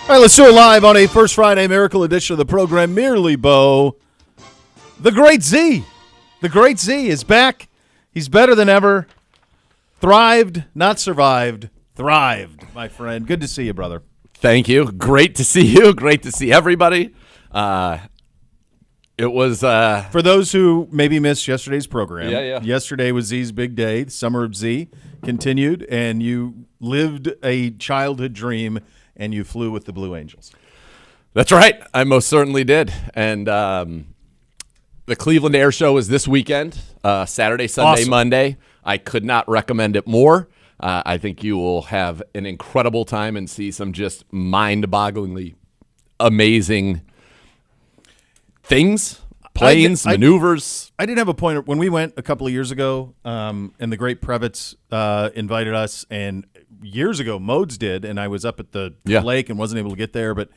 All right, let's do it live on a First Friday Miracle edition of the program. Merely Bo, the Great Z. The Great Z is back. He's better than ever. Thrived, not survived. Thrived, my friend. Good to see you, brother. Thank you. Great to see you. Great to see everybody. It was for those who maybe missed yesterday's program. Yeah. Yesterday was Z's big day. The Summer of Z continued, and you lived a childhood dream, and you flew with the Blue Angels. That's right. I most certainly did. And the Cleveland Air Show is this weekend, Saturday, Sunday, Awesome. Monday. I could not recommend it more. I think you will have an incredible time and see some just mind-bogglingly amazing things, planes, maneuvers. I did have a point when we went a couple of years ago, and the great Previtz invited us, and years ago Modes did, and I was up at the lake and wasn't able to get there, but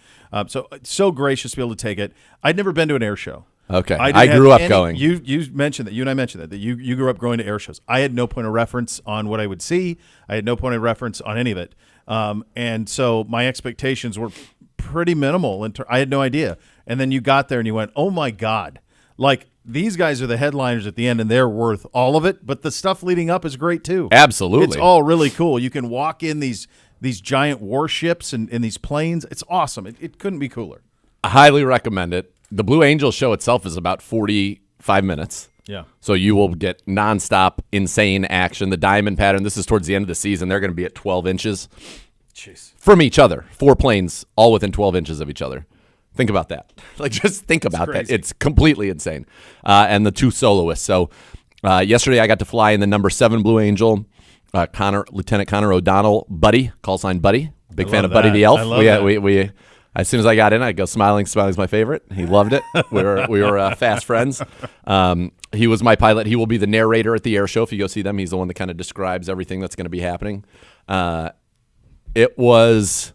so gracious to be able to take it. I'd never been to an air show. Okay, I grew up going. You mentioned that. You and I mentioned that you grew up going to air shows. I had no point of reference on what I would see. I had no point of reference on any of it, and so my expectations were pretty minimal. I had no idea. And then you got there and you went, "Oh my God!" Like these guys are the headliners at the end, and they're worth all of it. But the stuff leading up is great too. Absolutely, it's all really cool. You can walk in these giant warships and these planes. It's awesome. It couldn't be cooler. I highly recommend it. The Blue Angels show itself is about 45 minutes. Yeah. So you will get nonstop, insane action. The diamond pattern, this is towards the end of the season. They're going to be at 12 inches from each other. 4 planes all within 12 inches of each other. Think about that. Like, just think about that. It's completely insane. And the 2 soloists. So yesterday I got to fly in the number 7 Blue Angel, Lieutenant Connor O'Donnell, Buddy, call sign Buddy. Big fan of Buddy the Elf. I love that. We as soon as I got in, I go smiling. Smiling's my favorite. He loved it. We were fast friends. He was my pilot. He will be the narrator at the air show. If you go see them, he's the one that kind of describes everything that's going to be happening. It was.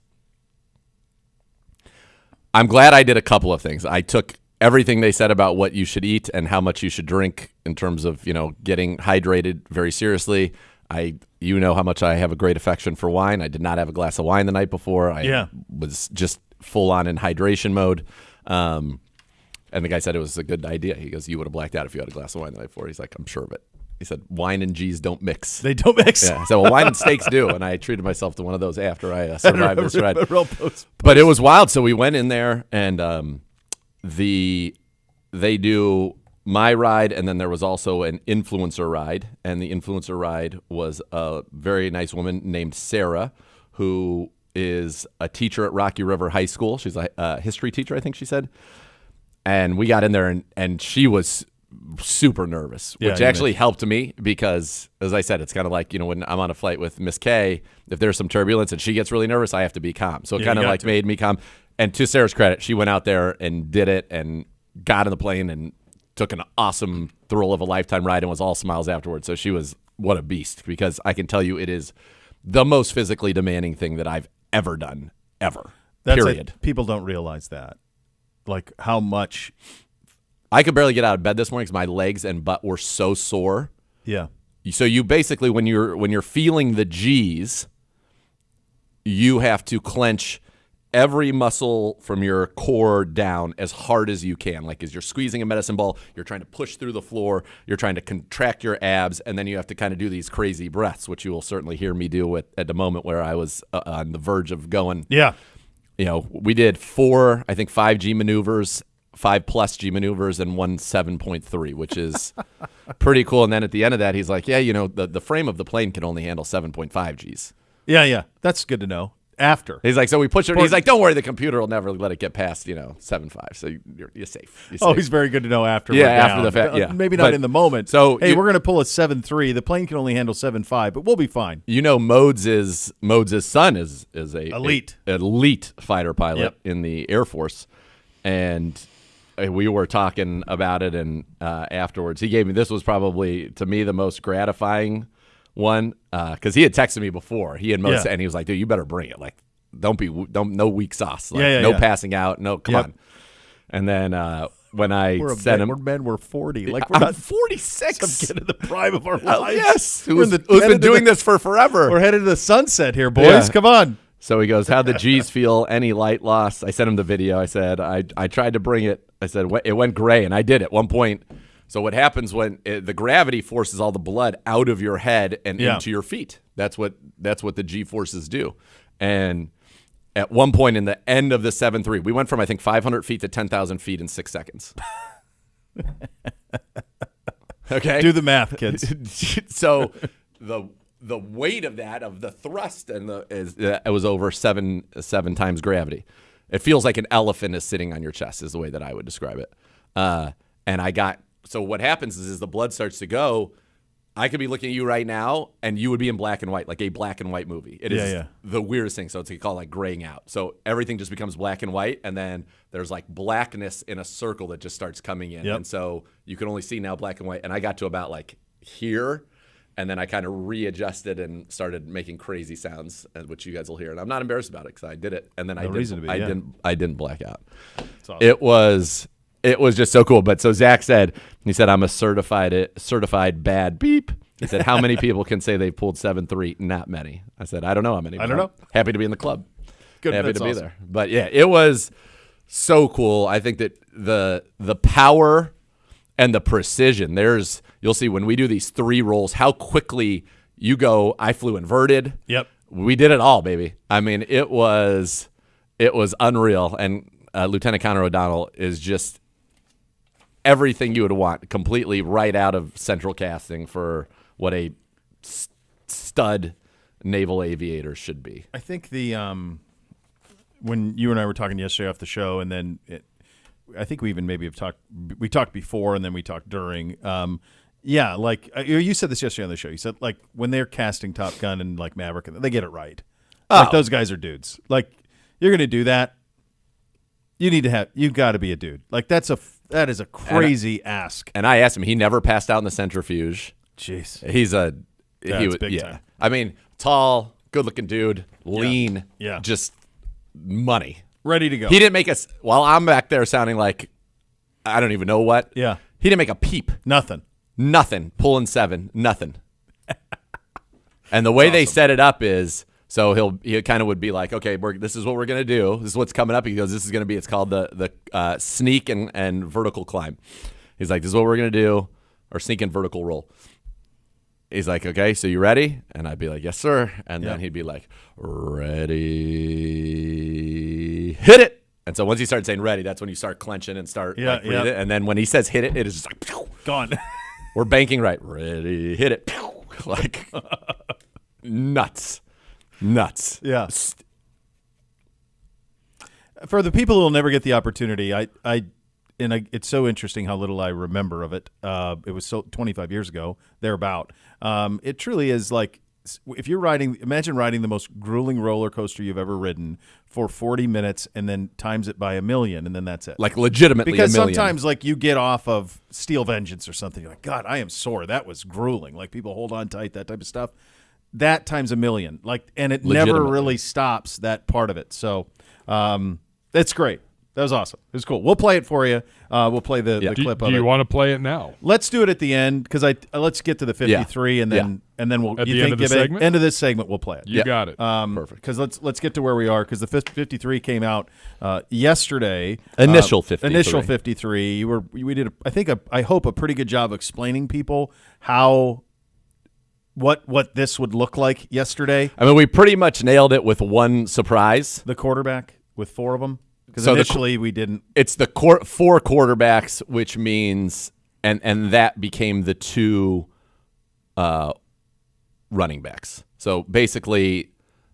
I'm glad I did a couple of things. I took everything they said about what you should eat and how much you should drink in terms of getting hydrated very seriously. You know how much I have a great affection for wine. I did not have a glass of wine the night before. I was just full on in hydration mode. And the guy said it was a good idea. He goes, "You would have blacked out if you had a glass of wine the night before." He's like, "I'm sure of it." He said, "Wine and G's don't mix." They don't mix. Yeah. So wine and steaks do. And I treated myself to one of those after I survived this ride. Post. But it was wild. So we went in there, and they do my ride, and then there was also an influencer ride. And the influencer ride was a very nice woman named Sarah, who is a teacher at Rocky River High School. She's a history teacher, I think she said. And we got in there, and she was super nervous, which actually helped me because, as I said, it's kind of like, when I'm on a flight with Miss K, if there's some turbulence and she gets really nervous, I have to be calm. So it kind of made me calm. And to Sarah's credit, she went out there and did it and got in the plane and took an awesome thrill of a lifetime ride and was all smiles afterwards. So she was, what a beast, because I can tell you it is the most physically demanding thing that I've ever done, ever. Period. People don't realize that. Like how much. I could barely get out of bed this morning because my legs and butt were so sore. Yeah. So you basically, when you're feeling the G's, you have to clench every muscle from your core down as hard as you can. Like as you're squeezing a medicine ball, you're trying to push through the floor, you're trying to contract your abs, and then you have to kind of do these crazy breaths, which you will certainly hear me do at the moment where I was on the verge of going. Yeah. We did 5 G maneuvers, 5+ G maneuvers, and 1 7.3, which is pretty cool. And then at the end of that, he's like, the frame of the plane can only handle 7.5 Gs. Yeah. That's good to know. After. He's like, so we push it. He's like, don't worry, the computer will never let it get past, 7.5. So you're safe. Oh, he's very good to know after. Yeah, after the fact. Yeah. Maybe not in the moment. So hey, we're going to pull a 7.3. The plane can only handle 7.5, but we'll be fine. Modes' son is a elite fighter pilot in the Air Force, and we were talking about it, and afterwards he gave me, this was probably to me the most gratifying one, because he had texted me before. He and and he was like, "Dude, you better bring it. Like, no weak sauce. Like, no passing out. No, come on." And then when I said we're 40. Like I'm 46. I'm getting the prime of our lives. Yes, who's been doing this for forever. We're headed to the sunset here, boys. Come on. So he goes, how'd the G's feel? Any light loss? I sent him the video. I said, I tried to bring it. I said, it went gray, and I did at one point. So what happens when the gravity forces all the blood out of your head and into your feet? That's what the G forces do. And at one point in the end of the 7-3, we went from, I think, 500 feet to 10,000 feet in 6 seconds. Okay? Do the math, kids. So the weight of that, of the thrust, and it was over seven times gravity. It feels like an elephant is sitting on your chest is the way that I would describe it. So what happens is the blood starts to go. I could be looking at you right now, and you would be in black and white, like a black and white movie. It is the weirdest thing. So it's called like graying out. So everything just becomes black and white, and then there's like blackness in a circle that just starts coming in. Yep. And so you can only see now black and white. And I got to about like here, and then I kind of readjusted and started making crazy sounds, which you guys will hear. And I'm not embarrassed about it because I did it. And then I didn't black out. Awesome. It was just so cool. But so Zach said, I'm a certified bad beep. He said, how many people can say they pulled 7-3? Not many. I said, I don't know how many. I don't know. Happy to be in the club. Good. Happy That's to be awesome. there. But yeah, it was so cool. I think that the power and the precision, you'll see when we do these 3 rolls, how quickly you go. I flew inverted. Yep. We did it all, baby. I mean, it was unreal. And Lieutenant Connor O'Donnell is just everything you would want, completely right out of central casting for what a stud naval aviator should be. I think when you and I were talking yesterday off the show, and then I think we even maybe have talked. We talked before, and then we talked during. Like you said this yesterday on the show. You said like when they're casting Top Gun and like Maverick, they get it right. Like those guys are dudes. Like you're gonna do that. You've got to be a dude. Like that is a crazy ask. And I asked him. He never passed out in the centrifuge. Jeez. He was big time. I mean, tall, good-looking dude, lean, just money. Ready to go. He didn't make us, while I'm back there sounding like I don't even know what. Yeah. He didn't make a peep. Nothing. Pulling 7. Nothing. And the way they set it up is, so he kind of would be like, okay, this is what we're going to do. This is what's coming up. He goes, it's called the sneak and vertical climb. He's like, this is what we're going to do, or sneak and vertical roll. He's like, okay, so you ready? And I'd be like, yes, sir. And then he'd be like, ready, hit it. And so once he started saying ready, that's when you start clenching and start breathing. And then when he says hit it, it is just like, pew, gone. We're banking right. Ready, hit it. Pew, like nuts. Yeah. For the people who will never get the opportunity, it's so interesting how little I remember of it. It was 25 years ago, thereabout. It truly is like, if you're imagine riding the most grueling roller coaster you've ever ridden for 40 minutes and then times it by 1 million, and then that's it. Like legitimately because 1 million. Sometimes like you get off of Steel Vengeance or something, you're like, God, I am sore. That was grueling. Like people hold on tight, that type of stuff. That times 1 million. And it never really stops that part of it. So it's great. That was awesome. It was cool. We'll play it for you. We'll play the clip of it. Do you want to play it now? Let's do it at the end because let's get to the 53 and then we'll at the end of the segment. End of this segment we'll play it. You got it. Perfect. Because let's get to where we are because the 53 came out yesterday. Initial 53. Initial 53. We did I hope a pretty good job explaining people how. What this would look like yesterday. I mean, we pretty much nailed it with one surprise. The quarterback with 4 of them. Because initially we didn't. It's the 4 quarterbacks, which means, and that became the 2 running backs. So basically,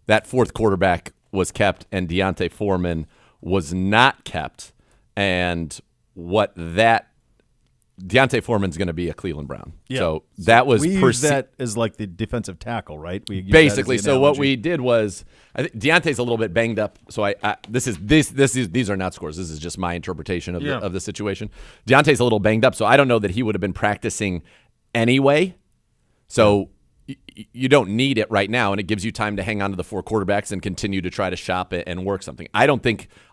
that 4th quarterback was kept, and Deontay Foreman was not kept. And Deontay Foreman's going to be a Cleveland Brown. Yeah. So that was we use that as like the defensive tackle, right? Basically. So what we did was, I think Deontay's a little bit banged up. So these are not scores. This is just my interpretation of the situation. Deontay's a little banged up, so I don't know that he would have been practicing anyway. So you don't need it right now, and it gives you time to hang on to the 4 quarterbacks and continue to try to shop it and work something. I'll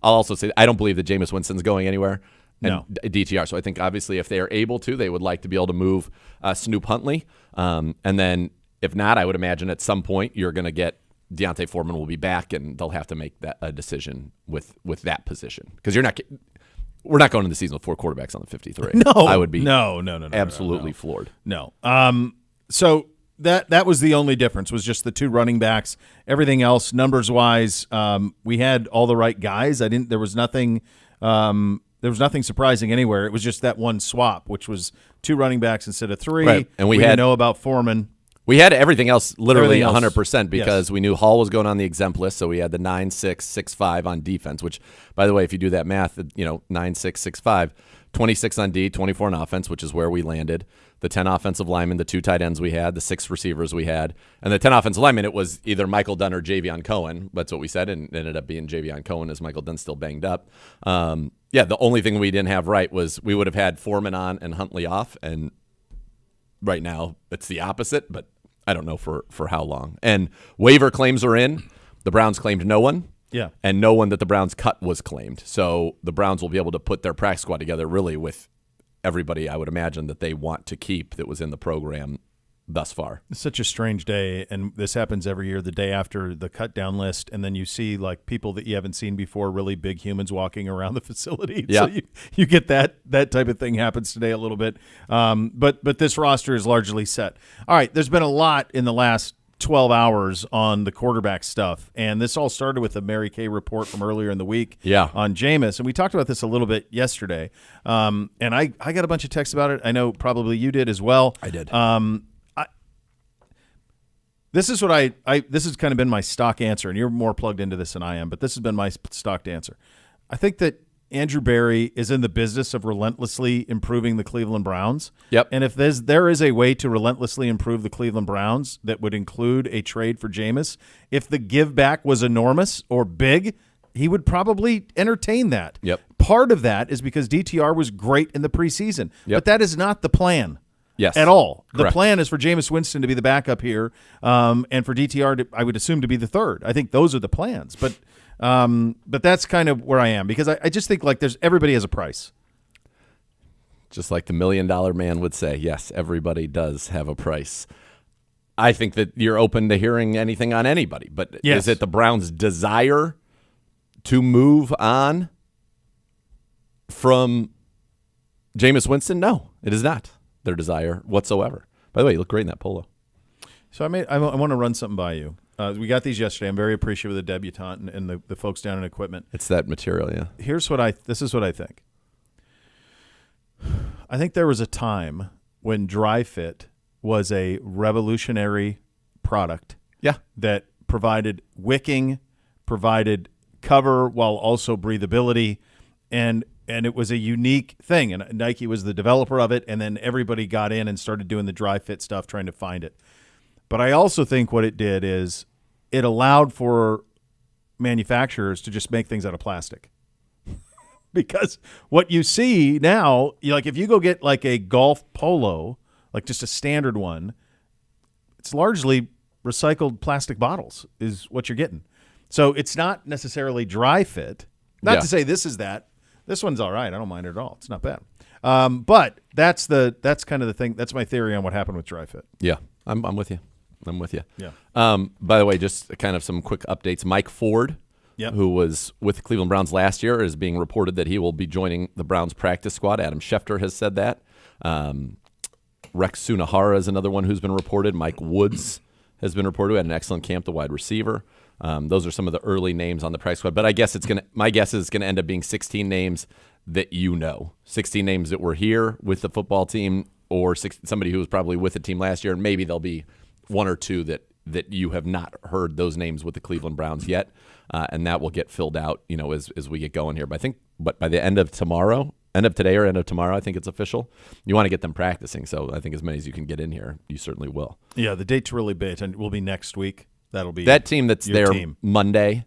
also say I don't believe that Jameis Winston's going anywhere. And DTR. So I think obviously if they are able to, they would like to be able to move Snoop Huntley. And then if not, I would imagine at some point you're going to get Deontay Foreman will be back, and they'll have to make a decision with that position because we're not going into the season with 4 quarterbacks on the 53. No, I would be no, absolutely floored. No. So that was the only difference, was just the 2 running backs. Everything else, numbers wise, we had all the right guys. There was nothing surprising anywhere. It was just that one swap, which was 2 running backs instead of 3. Right. And we didn't know about Foreman. We had everything else literally Everything else, 100% because we knew Hall was going on the exempt list, so we had the 9-6, 6-5 on defense, which, by the way, if you do that math, 9-6, 6-5, 26 on D, 24 on offense, which is where we landed. The 10 offensive linemen, the 2 tight ends we had, the 6 receivers we had, and the 10 offensive linemen, it was either Michael Dunn or Javion Cohen. That's what we said, and it ended up being Javion Cohen as Michael Dunn's still banged up. The only thing we didn't have right was we would have had Foreman on and Huntley off, and right now it's the opposite, but I don't know for how long. And waiver claims are in. The Browns claimed no one. Yeah. And no one that the Browns cut was claimed. So the Browns will be able to put their practice squad together really with everybody I would imagine that they want to keep that was in the program thus far. It's such a strange day, and this happens every year, the day after the cut down list, and then you see like people that you haven't seen before, really big humans walking around the facility. Yeah. So you get that type of thing happens today a little bit. But this roster is largely set. All right, there's been a lot in the last 12 hours on the quarterback stuff, and this all started with a Mary Kay report from earlier in the week on Jameis, and we talked about this a little bit yesterday, and I got a bunch of texts about it. I know probably you did as well. I did. This is what this has kind of been my stock answer, and you're more plugged into this than I am, but this has been my stock answer. I think that Andrew Berry is in the business of relentlessly improving the Cleveland Browns. Yep. And if there is a way to relentlessly improve the Cleveland Browns that would include a trade for Jameis, if the give back was enormous or big, he would probably entertain that. Yep. Part of that is because DTR was great in the preseason, but that is not the plan. Yes. At all. Correct. The plan is for Jameis Winston to be the backup here, and for DTR, I would assume, to be the third. I think those are the plans. But that's kind of where I am, because I just think like everybody has a price. Just like the $1 Million Man would say, yes, everybody does have a price. I think that you're open to hearing anything on anybody, but is it the Browns' desire to move on from Jameis Winston? No, it is not their desire whatsoever. By the way, you look great in that polo. So I want to run something by you. We got these yesterday. I'm very appreciative of the debutante and the folks down in equipment. It's that material, yeah. This is what I think. I think there was a time when dry fit was a revolutionary product. Yeah. That provided wicking, provided cover while also breathability, and it was a unique thing. And Nike was the developer of it, and then everybody got in and started doing the dry fit stuff, trying to find it. But I also think what it did is it allowed for manufacturers to just make things out of plastic. Because what you see now, like if you go get like a golf polo, like just a standard one, it's largely recycled plastic bottles is what you're getting. So it's not necessarily dry fit. Not to say this is that. This one's all right. I don't mind it at all. It's not bad. But that's kind of the thing. That's my theory on what happened with dry fit. Yeah, I'm with you. I'm with you. Yeah. By the way, just kind of some quick updates. Mike Ford, Yep. who was with the Cleveland Browns last year, is being reported that he will be joining the Browns practice squad. Adam Schefter has said that. Rex Sunahara is another one who's been reported. Mike Woods has been reported. We had an excellent camp, the wide receiver. Those are some of the early names on the practice squad. But my guess is it's going to end up being 16 names that 16 names that were here with the football team, or somebody who was probably with the team last year, and maybe there'll be one or two that you have not heard those names with the Cleveland Browns yet, and that will get filled out, as we get going here. But I think, by the end of today or end of tomorrow, I think it's official. You want to get them practicing, so I think as many as you can get in here, you certainly will. Yeah, the date's really big, and will be next week. That'll be that team that's there team. Monday.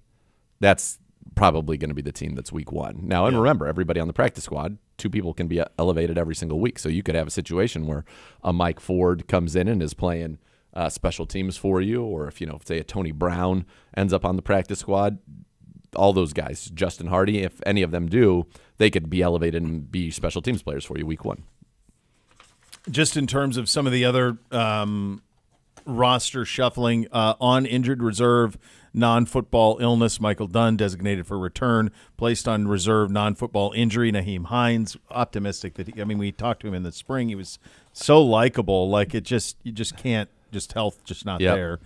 That's probably going to be the team that's week one. Now, and remember, everybody on the practice squad, 2 people can be elevated every single week. So you could have a situation where a Mike Ford comes in and is playing special teams for you, or if say a Tony Brown ends up on the practice squad, all those guys, Justin Hardy, if any of them do, they could be elevated and be special teams players for you week one. Just in terms of some of the other roster shuffling on injured reserve, non-football illness. Michael Dunn designated for return, placed on reserve, non-football injury. Naheem Hines, optimistic that we talked to him in the spring. He was so likable. Like you just can't, just health just not there.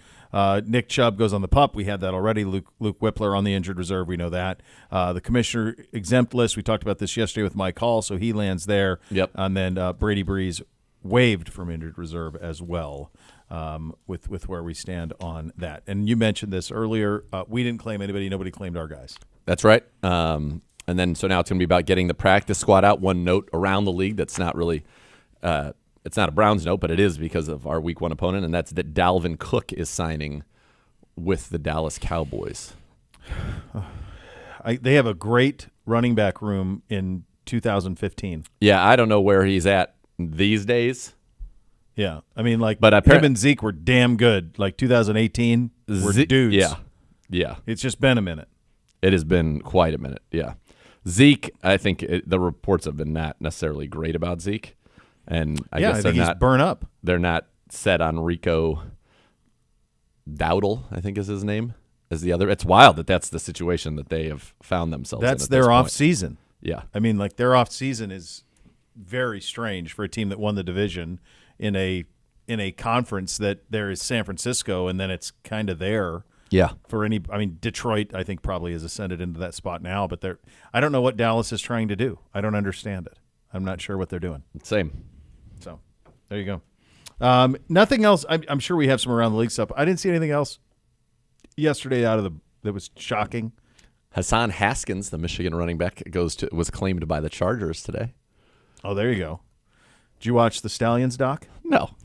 Nick Chubb goes on the PUP. We had that already. Luke Whippler on the injured reserve. We know that. The commissioner exempt list. We talked about this yesterday with Mike Hall, so he lands there. Yep. And then Brady Breeze waived from injured reserve as well. With where we stand on that. And you mentioned this earlier. We didn't claim anybody. Nobody claimed our guys. That's right. And then so now it's going to be about getting the practice squad out. One note around the league that's not really it's not a Browns note, but it is because of our week 1 opponent, and that's that Dalvin Cook is signing with the Dallas Cowboys. They have a great running back room in 2015. Yeah, I don't know where he's at these days. Yeah, but him and Zeke were damn good. Like 2018, were dudes. Yeah. It's just been a minute. It has been quite a minute. Yeah, Zeke. I think the reports have been not necessarily great about Zeke, and I guess think he's burnt up. They're not set on Rico Dowdle, I think is his name, as the other. It's wild that's the situation that they have found themselves in. That's their off season. Yeah, their off season is very strange for a team that won the division in a conference that there is San Francisco, and then it's kind of there. Yeah. For Detroit, I think probably has ascended into that spot now, but I don't know what Dallas is trying to do. I don't understand it. I'm not sure what they're doing. Same. So there you go. Nothing else. I'm sure we have some around the league stuff. I didn't see anything else yesterday that was shocking. Hassan Haskins, the Michigan running back, was claimed by the Chargers today. Oh, there you go. Did you watch the Stallions doc? No.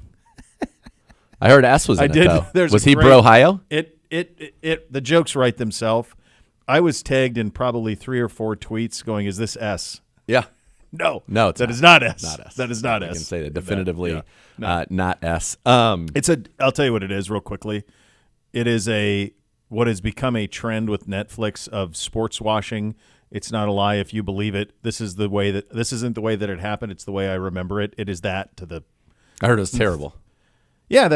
I heard S was in I it, did. though. Was he Bro-Hio? The jokes write themselves. I was tagged in probably 3 or 4 tweets going, "Is this S?" Yeah. No, it's that is not S. Not S. That is not S. I can say that definitively. Yeah. No. Not S. I'll tell you what it is real quickly. It is what has become a trend with Netflix of sports washing. It's not a lie if you believe it. This isn't the way that it happened. It's the way I remember it. It is that to the. I heard it was terrible. Yeah,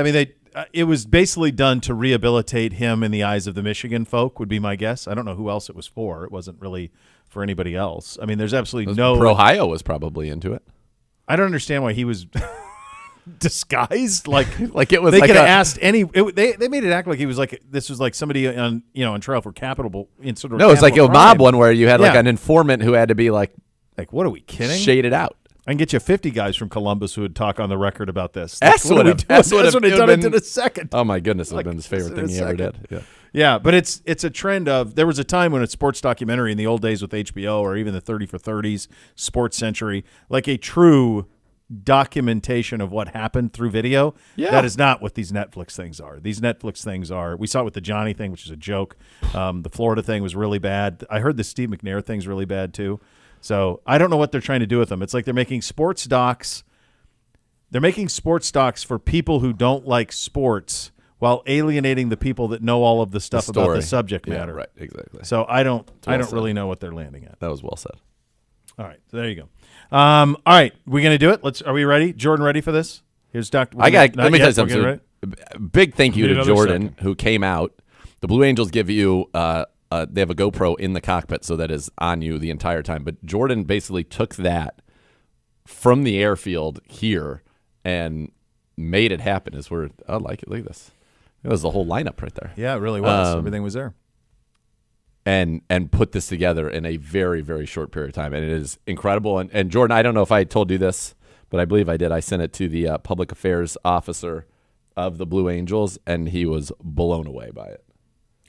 it was basically done to rehabilitate him in the eyes of the Michigan folk, would be my guess. I don't know who else it was for. It wasn't really for anybody else. There's absolutely no. Bro-Hio was probably into it. I don't understand why he was disguised like it was. They like could have asked any. They made it act like he was this was like somebody on trial for capital in sort of. No, it's like a mob one where you had Yeah. an informant who had to be like what are we kidding? shaded out. I can get you 50 guys from Columbus who would talk on the record about this. S would have done it in a second. Oh my goodness, it would have been his favorite thing he ever did. Yeah. Yeah, but it's a trend of. There was a time when a sports documentary in the old days with HBO or even the 30 for 30s, Sports Century, like a true documentation of what happened through video. Yeah. That is not what these Netflix things are. These Netflix things are. We saw it with the Johnny thing, which is a joke. The Florida thing was really bad. I heard the Steve McNair thing's really bad too. So I don't know what they're trying to do with them. It's like they're making sports docs. They're making sports docs for people who don't like sports while alienating the people that know all of the stuff about the subject matter. Yeah, right, exactly. So I don't really know what they're landing at. That was well said. All right, so there you go. All right, we're gonna do it. Are we ready? Jordan, ready for this? Here's Dr. Let me tell you something. So, big thank you Need to another Jordan second. who came out. The Blue Angels give you they have a GoPro in the cockpit, so that is on you the entire time. But Jordan basically took that from the airfield here and made it happen. I like it. Look at this. It was the whole lineup right there. Yeah, it really was. Everything was there. And put this together in a very, very short period of time. And it is incredible. And Jordan, I don't know if I told you this, but I believe I did. I sent it to the public affairs officer of the Blue Angels, and he was blown away by it.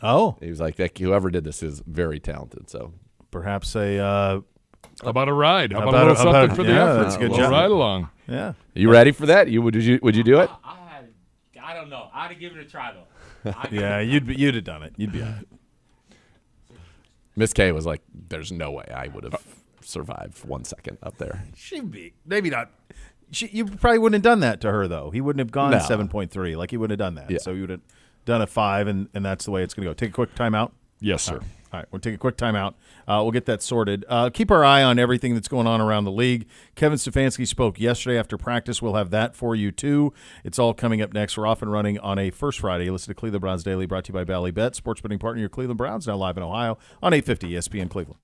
Oh. He was like, whoever did this is very talented. So Perhaps How about a ride? How How about a little about something for the yeah, effort? that's a good A little job. ride along. yeah. you ready for that? Would you do it? I don't know. I'd have given it a try though. Yeah, you'd have done it. You'd be all right. Miss K was like, there's no way I would have survived for 1 second up there. She'd be maybe not. You probably wouldn't have done that to her though. He wouldn't have gone No. 7.3. Like he wouldn't have done that. Yeah. So he would have done a 5, and that's the way it's going to go. Take a quick timeout. Yes, sir. All right, we'll take a quick timeout. We'll get that sorted. Keep our eye on everything that's going on around the league. Kevin Stefanski spoke yesterday after practice. We'll have that for you, too. It's all coming up next. We're off and running on a First Friday. Listen to Cleveland Browns Daily, brought to you by Bally Bet, sports betting partner, your Cleveland Browns, now live in Ohio on 850 ESPN Cleveland.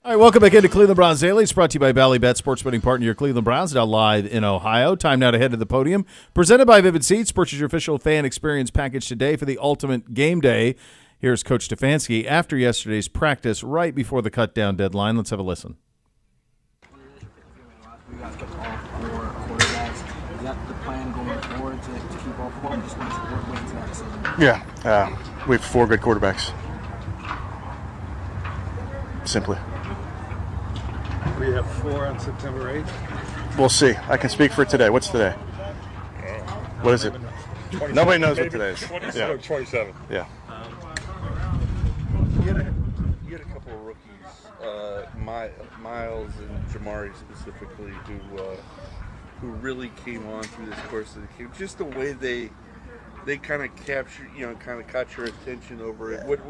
All right, welcome back into Cleveland Browns Daily. It's brought to you by Bally Bet, sports betting partner, your Cleveland Browns, now live in Ohio. Time now to head to the podium. Presented by Vivid Seats. Purchase your official fan experience package today for the ultimate game day. Here's Coach Stefanski after yesterday's practice, right before the cut-down deadline. Let's have a listen. You guys kept all four quarterbacks. Is that the plan going forward to keep all four? Just wait until that decision. Yeah, we have four good quarterbacks. Simply. We have 4 on September 8th. We'll see. I can speak for today. What's today? What is it? Nobody knows what today is. 27. 27. Yeah. You had a couple of rookies, Miles and Jamari specifically, who really came on through this course of the game. Just the way they they kind of captured, kind of caught your attention over it. What,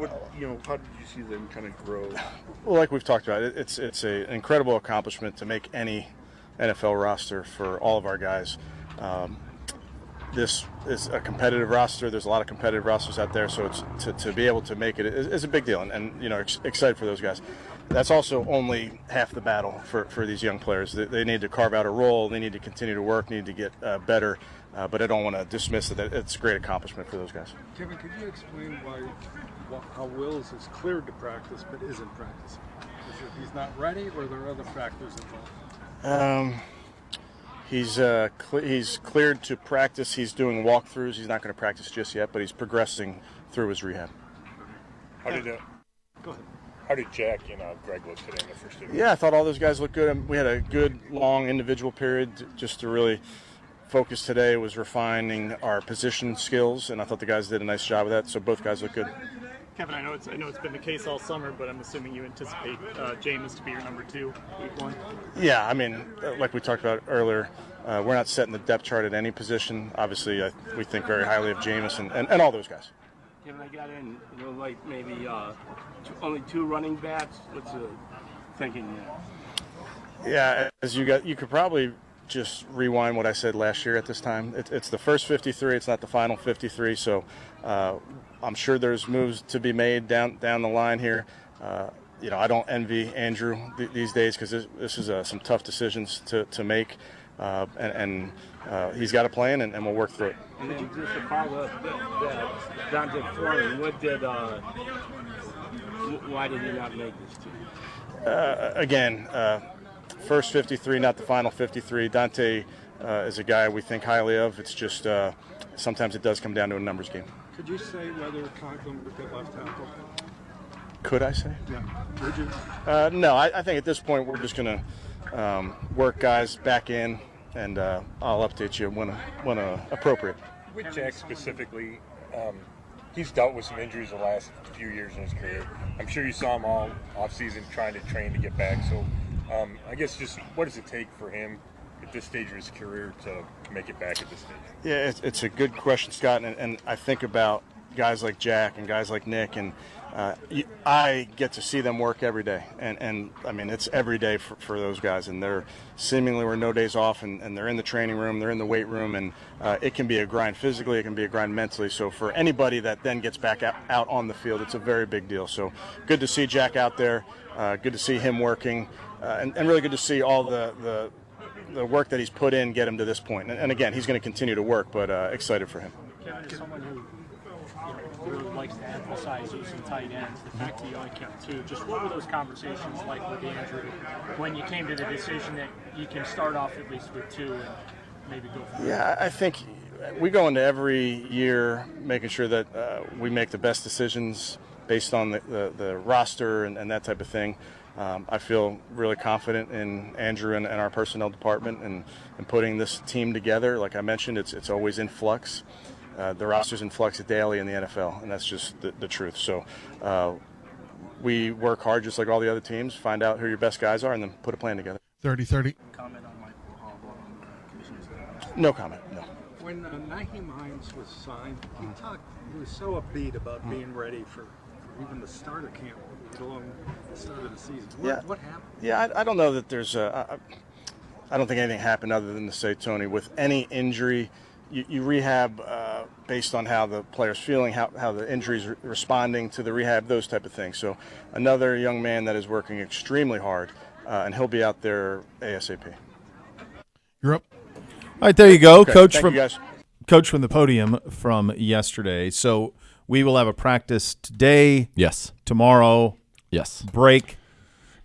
how did you see them kind of grow? Well, like we've talked about, it's an incredible accomplishment to make any NFL roster for all of our guys. This is a competitive roster. There's a lot of competitive rosters out there, so it's to be able to make it is a big deal, and excited for those guys. That's also only half the battle for these young players. They need to carve out a role. They need to continue to work. Need to get better. But I don't want to dismiss it. It's a great accomplishment for those guys. Kevin, could you explain how Wills is cleared to practice but isn't practicing? Is it he's not ready, or are there other factors involved? He's cleared to practice. He's doing walkthroughs. He's not going to practice just yet, but he's progressing through his rehab. How did Jack and Greg look today in the first inning? Yeah, I thought all those guys looked good. We had a good, long individual period just to really focus today. Was refining our position skills, and I thought the guys did a nice job of that, so both guys look good. Kevin, I know it's been the case all summer, but I'm assuming you anticipate Jameis to be your number 2 week 1. Yeah, I mean, like we talked about earlier, we're not setting the depth chart at any position. Obviously, we think very highly of Jameis and all those guys. Kevin, I got in, like maybe only 2 running backs. What's the thinking there? Yeah, as you could probably just rewind what I said last year at this time. It's the first 53. It's not the final 53. So I'm sure there's moves to be made down the line here. I don't envy Andrew these days because this is some tough decisions to make, and he's got a plan, and we'll work through it. And then just to follow up, Dante Foreman, why did he not make this team? Again, first 53, not the final 53. Dante is a guy we think highly of. It's just sometimes it does come down to a numbers game. Could you say whether Conklin would get left tackle? Could I say? Yeah. Would you? No, I think at this point we're just going to work guys back in, and I'll update you when appropriate. With Jack specifically, he's dealt with some injuries the last few years in his career. I'm sure you saw him all offseason trying to train to get back. So I guess just what does it take for him at this stage of his career to make it back at this stage? Yeah, it's a good question, Scott, and I think about guys like Jack and guys like Nick, and I get to see them work every day, and I mean it's every day for those guys, and they're seemingly we're no days off, and they're in the training room, they're in the weight room, and it can be a grind physically, it can be a grind mentally. So for anybody that then gets back out on the field, it's a very big deal. So good to see Jack out there, good to see him working, and really good to see all the work that he's put in get him to this point. And again, he's going to continue to work, but excited for him. Kevin is someone who really likes to emphasize using tight ends. The fact that you only kept 2, just what were those conversations like with Andrew when you came to the decision that you can start off at least with 2 and maybe go from there? Yeah, I think we go into every year making sure that we make the best decisions based on the roster and that type of thing. I feel really confident in Andrew and our personnel department and putting this team together. Like I mentioned, it's always in flux. The roster's in flux daily in the NFL, and that's just the truth. So we work hard just like all the other teams, find out who your best guys are, and then put a plan together. 30-30. Comment on Michael Hall on the commissioner's staff? No comment, no. When Naheem Hines was signed, he was so upbeat about being ready for even the start of camp, let alone the start of the season. What happened? Yeah, I don't know that there's I don't think anything happened other than to say, Tony, with any injury, you rehab based on how the player's feeling, how the injury's responding to the rehab, those type of things. So another young man that is working extremely hard, and he'll be out there ASAP. You're up. All right, there you go, Okay, Coach thank you, guys. Coach from the podium from yesterday. So we will have a practice today. Yes. Tomorrow. Yes. Break.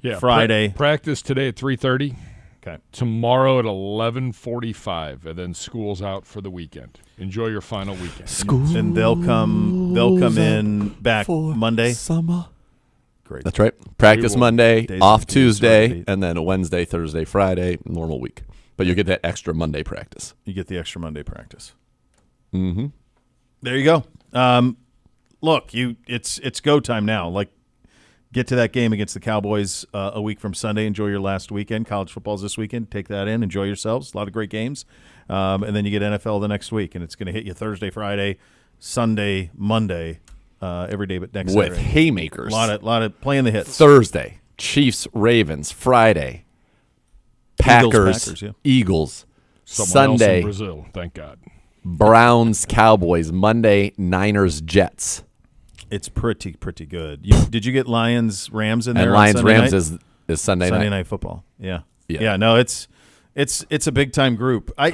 Yeah. Friday. Practice today at 3:30. Okay. Tomorrow at 11:45, and then school's out for the weekend. Enjoy your final weekend. And they'll come in back Monday. Summer. Great. That's right. Practice Monday, Days off of Tuesday, Tuesday. and then a Wednesday, Thursday, Friday, normal week. But you get that extra Monday practice. You get the extra Monday practice. Mm-hmm. There you go. Look, it's go time now. Like, get to that game against the Cowboys a week from Sunday. Enjoy your last weekend. College football's this weekend. Take that in. Enjoy yourselves. A lot of great games. And then you get NFL the next week, and it's going to hit you Thursday, Friday, Sunday, Monday, every day but next with Saturday. haymakers. A lot of playing the hits. Thursday, Chiefs, Ravens. Friday, Packers, yeah. Eagles. Someone else Sunday, in Brazil, thank God. Browns, Cowboys. Monday, Niners, Jets. It's pretty good. Did you get Lions, Rams in there? And on Lions, Sunday Rams night? is Sunday Night football. Yeah. Yeah. No, it's a big time group. Baby.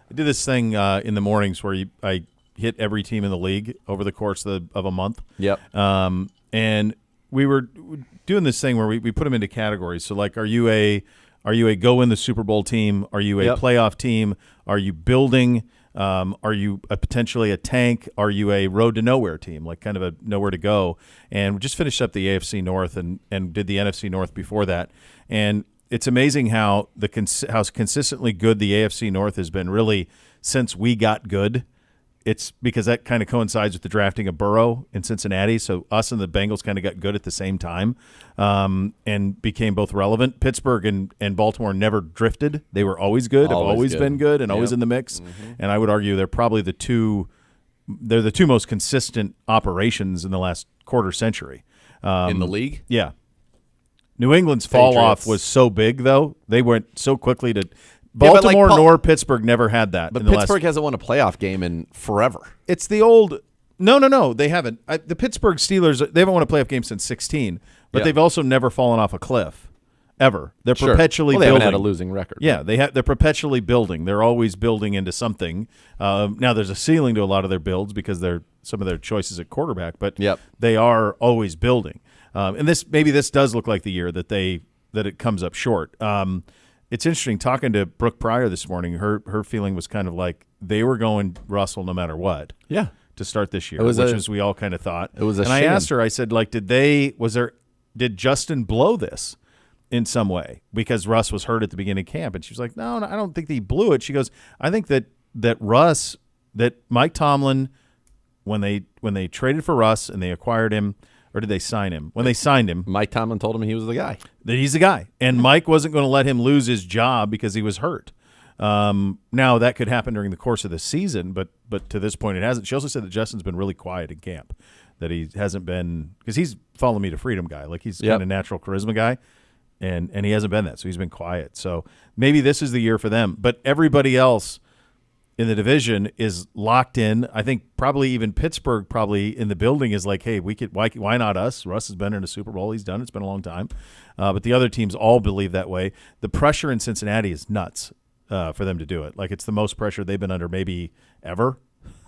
I do this thing in the mornings where I hit every team in the league over the course of a month. Yep. And we were doing this thing where we put them into categories. So like, are you a go win the Super Bowl team? Are you a playoff team? Are you building? Are you potentially a tank? Are you a road to nowhere team, like kind of a nowhere to go? And we just finished up the AFC North and did the NFC North before that. And it's amazing how how consistently good the AFC North has been really since we got good. It's because that kind of coincides with the drafting of Burrow in Cincinnati. So us and the Bengals kind of got good at the same time and became both relevant. Pittsburgh and Baltimore never drifted. They were always good, have always been good, and always in the mix. Mm-hmm. And I would argue they're probably the two most consistent operations in the last quarter century. In the league? Yeah. New England's fall off was so big, though. They went so quickly to – Baltimore nor Pittsburgh never had that. But Pittsburgh hasn't won a playoff game in forever. It's the old – no, they haven't. The Pittsburgh Steelers, they haven't won a playoff game since 2016, but they've also never fallen off a cliff, ever. They're perpetually building. They haven't had a losing record. Yeah, they're perpetually building. They're always building into something. Now, there's a ceiling to a lot of their builds because some of their choices at quarterback, but they are always building. And maybe this does look like the year that it comes up short. It's interesting talking to Brooke Pryor this morning. Her feeling was kind of like they were going Russell no matter what. Yeah, to start this year, as we all kind of thought. It was a shame. I asked her. I said, like, did Justin blow this in some way because Russ was hurt at the beginning of camp? And she was like, no, I don't think he blew it. She goes, I think that Mike Tomlin, when they traded for Russ and they acquired him. Or did they sign him? When they signed him, Mike Tomlin told him he was the guy. That he's the guy. And Mike wasn't going to let him lose his job because he was hurt. Now, that could happen during the course of the season, but to this point it hasn't. She also said that Justin's been really quiet in camp, that he hasn't been – because he's follow me to freedom guy. Like he's kind of natural charisma guy, and he hasn't been that. So he's been quiet. So maybe this is the year for them. But everybody else – in the division is locked in. I think probably even Pittsburgh probably in the building is like, hey, why not us? Russ has been in a Super Bowl. He's done it. It's been a long time. But the other teams all believe that way. The pressure in Cincinnati is nuts for them to do it. Like it's the most pressure they've been under maybe ever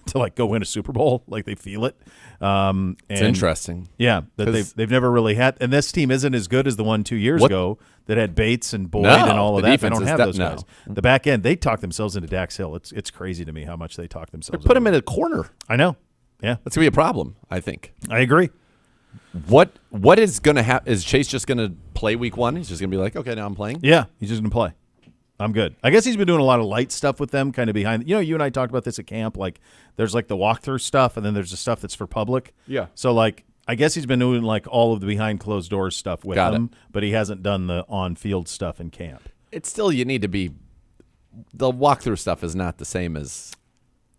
to like go win a Super Bowl. Like they feel it. It's interesting. Yeah, that they've never really had. And this team isn't as good as the one 2 years ago that had Bates and Boyd and all of that. They don't have those guys. The back end, they talk themselves into Dax Hill. It's crazy to me how much they talk themselves. Put him in a corner. I know. Yeah, that's gonna be a problem. I think. I agree. What is gonna happen? Is Chase just gonna play week one? He's just gonna be like, okay, now I'm playing. Yeah, he's just gonna play. I'm good. I guess he's been doing a lot of light stuff with them, kind of behind. You and I talked about this at camp. Like, there's like the walkthrough stuff, and then there's the stuff that's for public. Yeah. So like, I guess he's been doing like all of the behind closed doors stuff with them, but he hasn't done the on field stuff in camp. It's still you need to be. The walkthrough stuff is not the same as.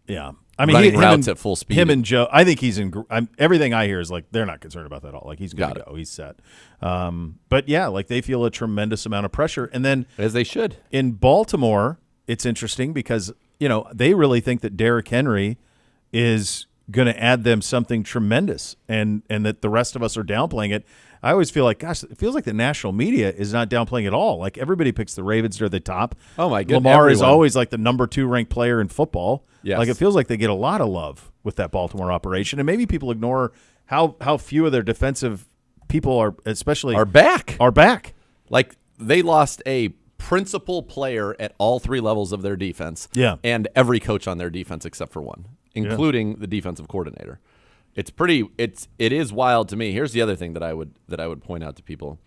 Yeah. I mean, running routes at full speed. Him and Joe, I think he's in. Everything I hear is like they're not concerned about that at all. Like he's good to go. He's set. But yeah, like they feel a tremendous amount of pressure, and then as they should in Baltimore, it's interesting because they really think that Derrick Henry is going to add them something tremendous, and that the rest of us are downplaying it. I always feel like, gosh, it feels like the national media is not downplaying at all. Like everybody picks the Ravens to the top. Oh my goodness, Lamar is always like the number 2 ranked player in football. Yes. Like it feels like they get a lot of love with that Baltimore operation, and maybe people ignore how few of their defensive people are back. Like they lost a principal player at all 3 levels of their defense. Yeah. And every coach on their defense except for one, including the defensive coordinator. It is wild to me. Here's the other thing that I would point out to people.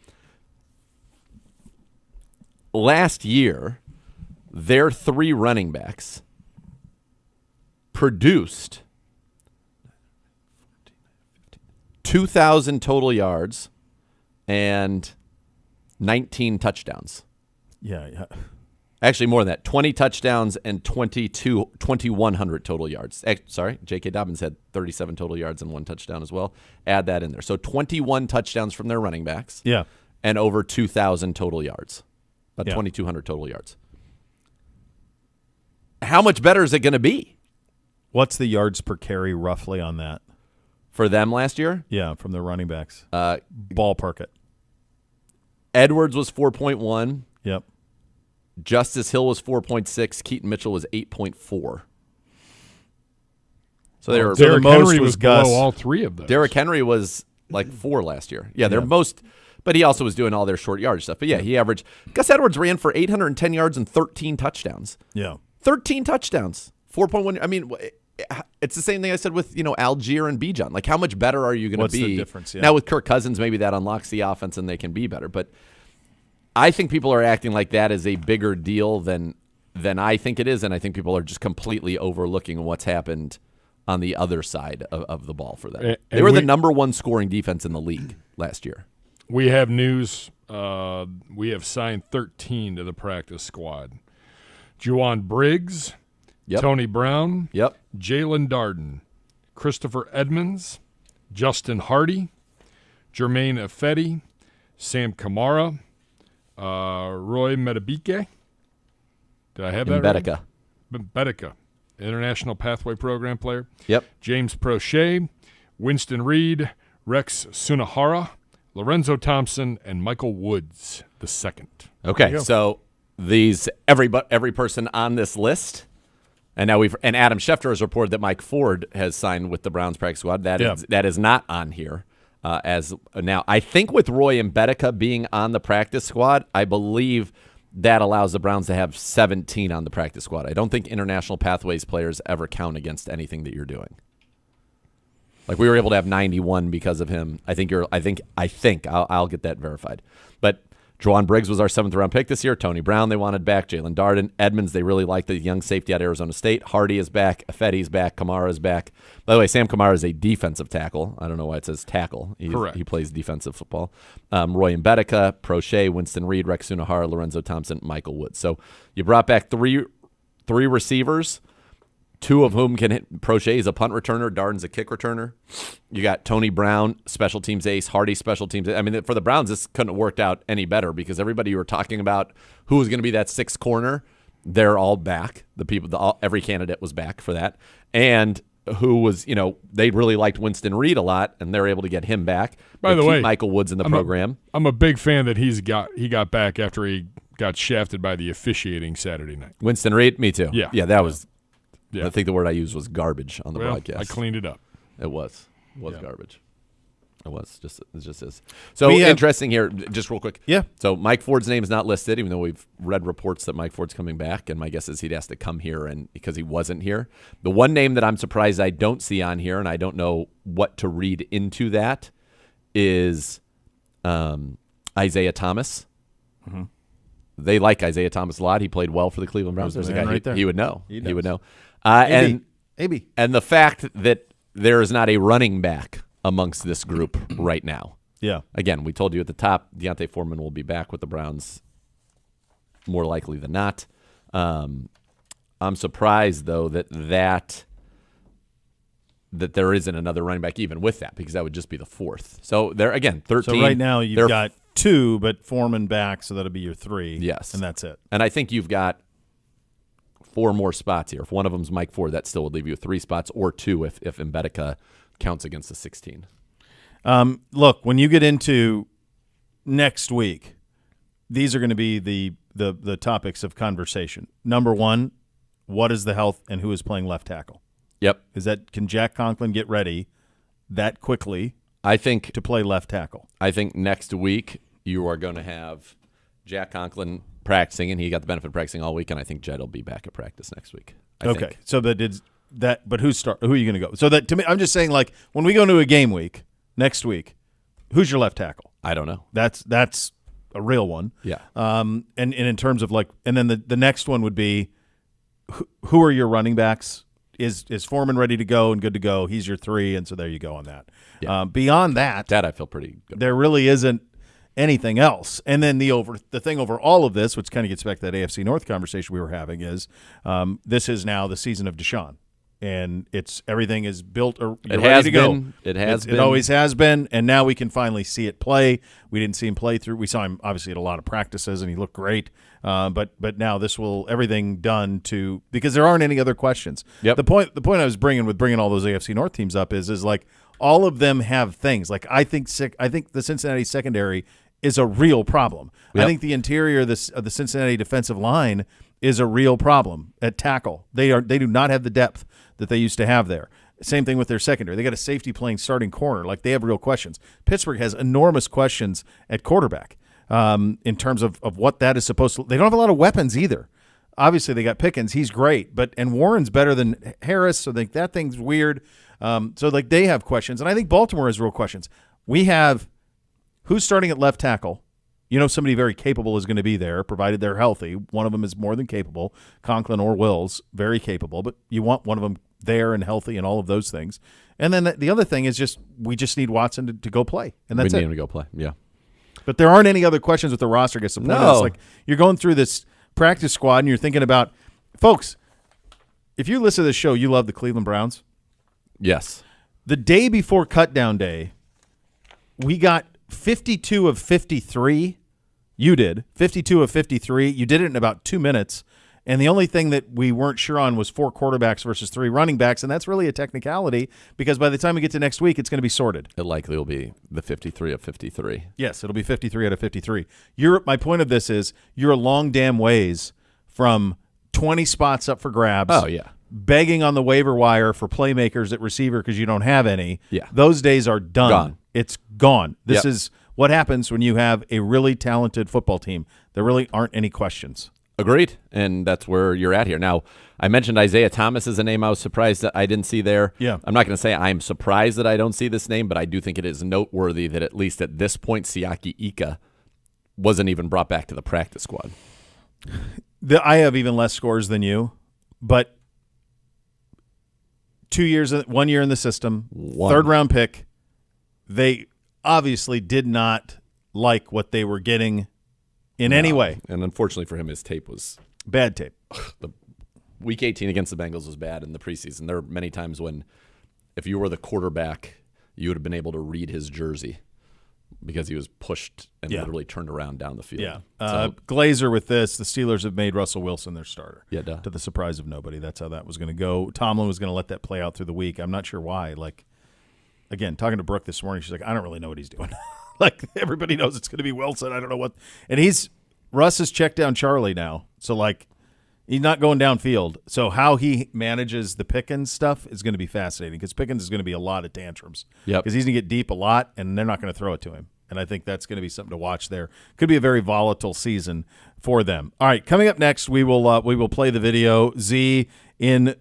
Last year, their 3 running backs produced 2,000 total yards and 19 touchdowns. Yeah. Actually, more than that. 20 touchdowns and 2,100 total yards. Sorry, J.K. Dobbins had 37 total yards and 1 touchdown as well. Add that in there. So 21 touchdowns from their running backs. Yeah. And over 2,000 total yards. About Yeah. 2,200 total yards. How much better is it going to be? What's the yards per carry roughly on that? For them last year? Yeah, from the running backs. Ballpark it. Edwards was 4.1. Yep. Justice Hill was 4.6. Keaton Mitchell was 8.4. So they were Derrick most Henry was was below Gus. all 3 of those. Derrick Henry was like 4 last year. Yeah, they're most, but he also was doing all their short yardage stuff. But yeah, he averaged. Gus Edwards ran for 810 yards and 13 touchdowns. Yeah. 13 touchdowns. 4.1. I mean, it's the same thing I said with Algier and Bijan. Like, how much better are you going to What's be? the difference? Yeah. Now with Kirk Cousins, maybe that unlocks the offense and they can be better. But I think people are acting like that is a bigger deal than I think it is, and I think people are just completely overlooking what's happened on the other side of the ball for them. They were the number 1 scoring defense in the league last year. We have news. We have signed 13 to the practice squad. Juwan Briggs, Yep. Tony Brown, Yep. Jalen Darden, Christopher Edmonds, Justin Hardy, Jermaine Ifedi, Sam Kamara, Roy Metabike. Did I have that right? Mbedeka, International Pathway Program player. Yep. James Prochet, Winston Reed, Rex Sunahara, Lorenzo Thompson, and Michael Woods the second. Okay, so these every person on this list, and now and Adam Schefter has reported that Mike Ford has signed with the Browns practice squad. That is not on here. As now, I think with Roy and Mbedeka being on the practice squad, I believe that allows the Browns to have 17 on the practice squad. I don't think International Pathways players ever count against anything that you're doing. Like, we were able to have 91 because of him. I think I'll get that verified. But Juwan Briggs was our 7th-round pick this year. Tony Brown they wanted back. Jalen Darden. Edmonds, they really liked the young safety out of Arizona State. Hardy is back. Ifedi's back. Kamara is back. By the way, Sam Kamara is a defensive tackle. I don't know why it says tackle. Correct. He plays defensive football. Roy Mbedeka, Prochet, Winston Reed, Rex Sunahara, Lorenzo Thompson, Michael Wood. So you brought back three receivers, 2 of whom can hit. Prochet is a punt returner. Darden's a kick returner. You got Tony Brown, special teams ace. Hardy, special teams ace. I mean, for the Browns, this couldn't have worked out any better because everybody you were talking about who was going to be that 6th corner, they're all back. Every candidate was back for that. And who was, they really liked Winston Reed a lot, and they're able to get him back. By the way, Michael Woods in the program. I'm a big fan that he got back after he got shafted by the officiating Saturday night. Winston Reed, me too. Yeah. That was. Yeah. I think the word I used was garbage on the broadcast. I cleaned it up. It was garbage. It just is. So interesting here, just real quick. Yeah. So Mike Ford's name is not listed, even though we've read reports that Mike Ford's coming back, and my guess is he'd has to come here, and because he wasn't here. The one name that I'm surprised I don't see on here, and I don't know what to read into that, is Isaiah Thomas. Mm-hmm. They like Isaiah Thomas a lot. He played well for the Cleveland Browns. There's a guy right there. he would know. He would know. AB. And the fact that there is not a running back amongst this group right now. Yeah. Again, we told you at the top, Deontay Foreman will be back with the Browns more likely than not. I'm surprised, though, that there isn't another running back even with that, because that would just be the 4th. So there again, 13. So right now you've got 2, but Foreman back, so that'll be your 3. Yes. And that's it. And I think you've got 4 more spots here. If one of them's Mike Ford, that still would leave you 3 spots, or 2 if Mbedeka counts against the 16. Look, when you get into next week, these are going to be the topics of conversation. Number 1, what is the health and who is playing left tackle? Yep. Can Jack Conklin get ready that quickly? I think to play left tackle. I think next week you are going to have Jack Conklin practicing, and he got the benefit of practicing all week, and I think Jed will be back at practice next week. I think. So but who are you going to go? So that to me, I'm just saying, like, when we go into a game week next week, who's your left tackle? I don't know. That's a real one. Yeah. And in terms of and then the next one would be who are your running backs? Is Foreman ready to go and good to go? He's your 3, and so there you go on that. Yeah. Beyond that, I feel pretty good. There really isn't. anything else. And then the thing over all of this, which kind of gets back to that AFC North conversation we were having, is this is now the season of Deshaun. And everything is built. You're ready to go. It has been. It always has been, and now we can finally see it play. We didn't see him play through. We saw him obviously at a lot of practices, and he looked great. But now this will everything done to because there aren't any other questions. Yep. The point I was bringing all those AFC North teams up is like all of them have things. Like I think the Cincinnati secondary is a real problem. Yep. I think the interior of the Cincinnati defensive line is a real problem at tackle. They do not have the depth that they used to have there. Same thing with their secondary. They got a safety playing starting corner. Like they have real questions. Pittsburgh has enormous questions at quarterback in terms of what that is supposed to. They don't have a lot of weapons either. Obviously, they got Pickens. He's great, and Warren's better than Harris. So that thing's weird. So like they have questions, and I think Baltimore has real questions. We have who's starting at left tackle. Somebody very capable is going to be there, provided they're healthy. One of them is more than capable. Conklin or Wills, very capable, but you want one of them there and healthy and all of those things. And then the other thing is we just need Watson to go play, and that's we it. need him to go play, yeah. But there aren't any other questions with the roster. I guess the point is like you're going through this practice squad and you're thinking about, folks, if you listen to this show, you love the Cleveland Browns. Yes. The day before cutdown day, we got 52 of 53. You did 52 of 53. You did it in about 2 minutes. And the only thing that we weren't sure on was 4 quarterbacks versus 3 running backs. And that's really a technicality because by the time we get to next week, it's going to be sorted. It likely will be the 53 of 53. Yes, it'll be 53 out of 53. My point of this is you're a long damn ways from 20 spots up for grabs. Oh, yeah. Begging on the waiver wire for playmakers at receiver because you don't have any. Yeah. Those days are done. Gone. It's gone. This Yep. is what happens when you have a really talented football team. There really aren't any questions. Agreed, and that's where you're at here. Now, I mentioned Isaiah Thomas as a name I was surprised that I didn't see there. Yeah. I'm not going to say I'm surprised that I don't see this name, but I do think it is noteworthy that at least at this point, Siaki Ika wasn't even brought back to the practice squad. I have even less scores than you, but 2 years, 1 year in the system, third-round pick, they obviously did not like what they were getting in any way. And unfortunately for him, his tape was bad tape. The Week 18 against the Bengals was bad in the preseason. There are many times when if you were the quarterback, you would have been able to read his jersey because he was pushed and literally turned around down the field. Yeah. So, Glazer with this, the Steelers have made Russell Wilson their starter. Yeah, to the surprise of nobody. That's how that was going to go. Tomlin was going to let that play out through the week. I'm not sure why. Like, again, talking to Brooke this morning, she's like, I don't really know what he's doing. Like, everybody knows it's going to be Wilson. I don't know what. And Russ has checked down Charlie now. So, like, he's not going downfield. So how he manages the Pickens stuff is going to be fascinating because Pickens is going to be a lot of tantrums. Yep. Because he's going to get deep a lot, and they're not going to throw it to him. And I think that's going to be something to watch there. Could be a very volatile season for them. All right, coming up next, we will play the video. Z in,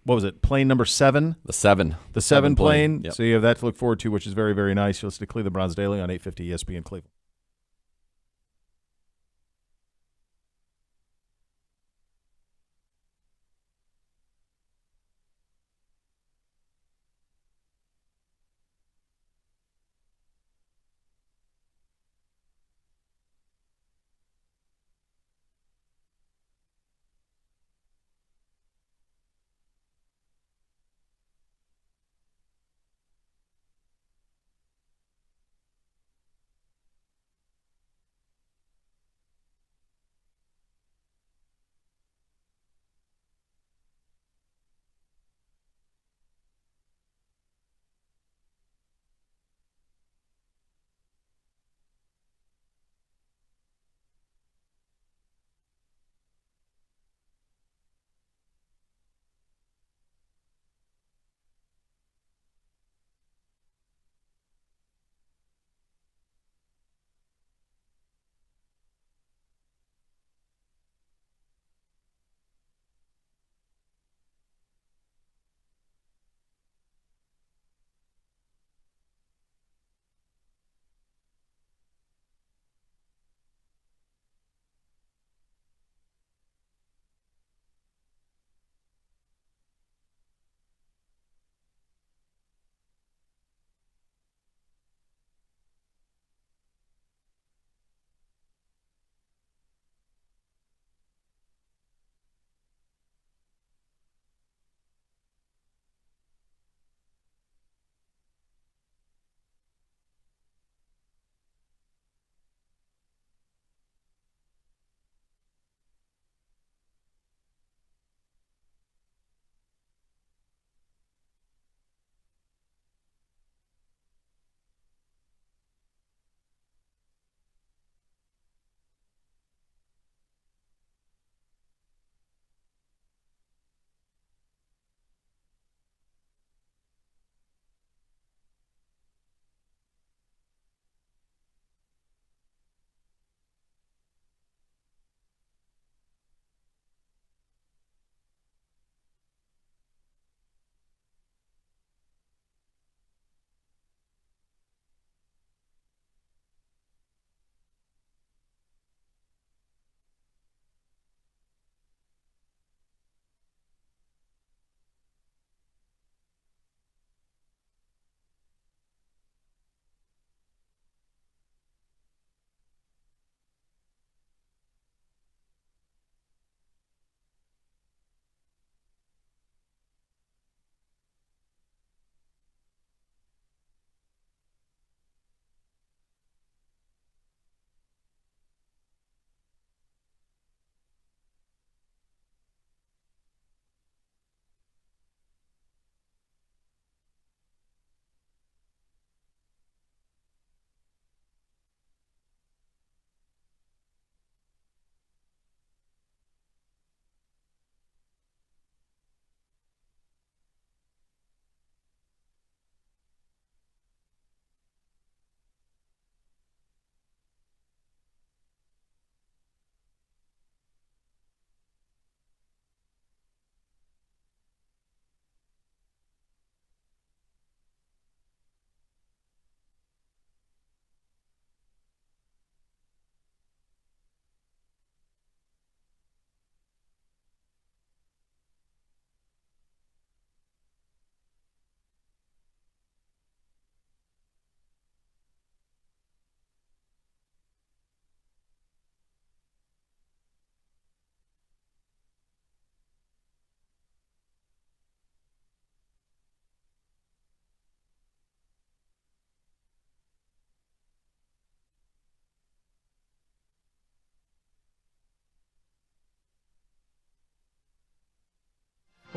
what was it, plane number 7? The 7. The 7 plane. Yep. So you have that to look forward to, which is very, very nice. You'll listen to Cleveland Browns Daily on 850 ESPN Cleveland.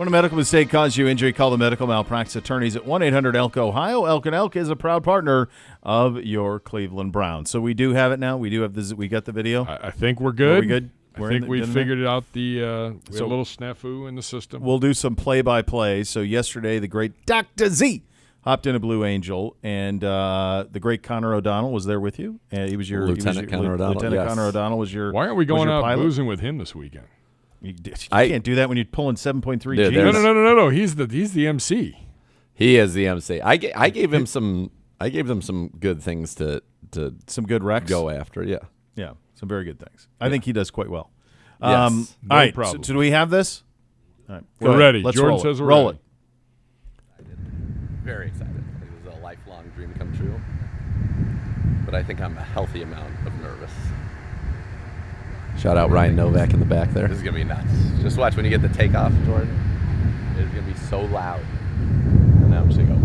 When a medical mistake causes you injury, call the medical malpractice attorneys at 1-800-ELK Ohio. Elk & Elk is a proud partner of your Cleveland Browns. So we do have it now. We do have this. We got the video. I think we're good. Are we good? I think we figured out we had So a little snafu in the system. We'll do some play-by-play. So yesterday, the great Dr. Z hopped in a Blue Angel, and the great Connor O'Donnell was there with you. He was your Lieutenant Connor O'Donnell. Lieutenant Yes. Connor O'Donnell was your. Why aren't we going out pilot? boozing with him this weekend? You can't do that when you're pulling 7.3 Gs. No. He's the MC. He is the MC. I gave him some. I gave them some good things to some good recs go after. Yeah, yeah, some very good things. I think he does quite well. Yes. All right, problem. so do we have this? All right, We're ready. Let's Jordan roll says it. we're Roll ready. it. very excited. It was a lifelong dream come true. But I think I'm a healthy amount of nervous. Shout out Ryan Novak in the back there. This is gonna be nuts. Just watch when you get the takeoff, Jordan. It is gonna be so loud. And now I'm just gonna go.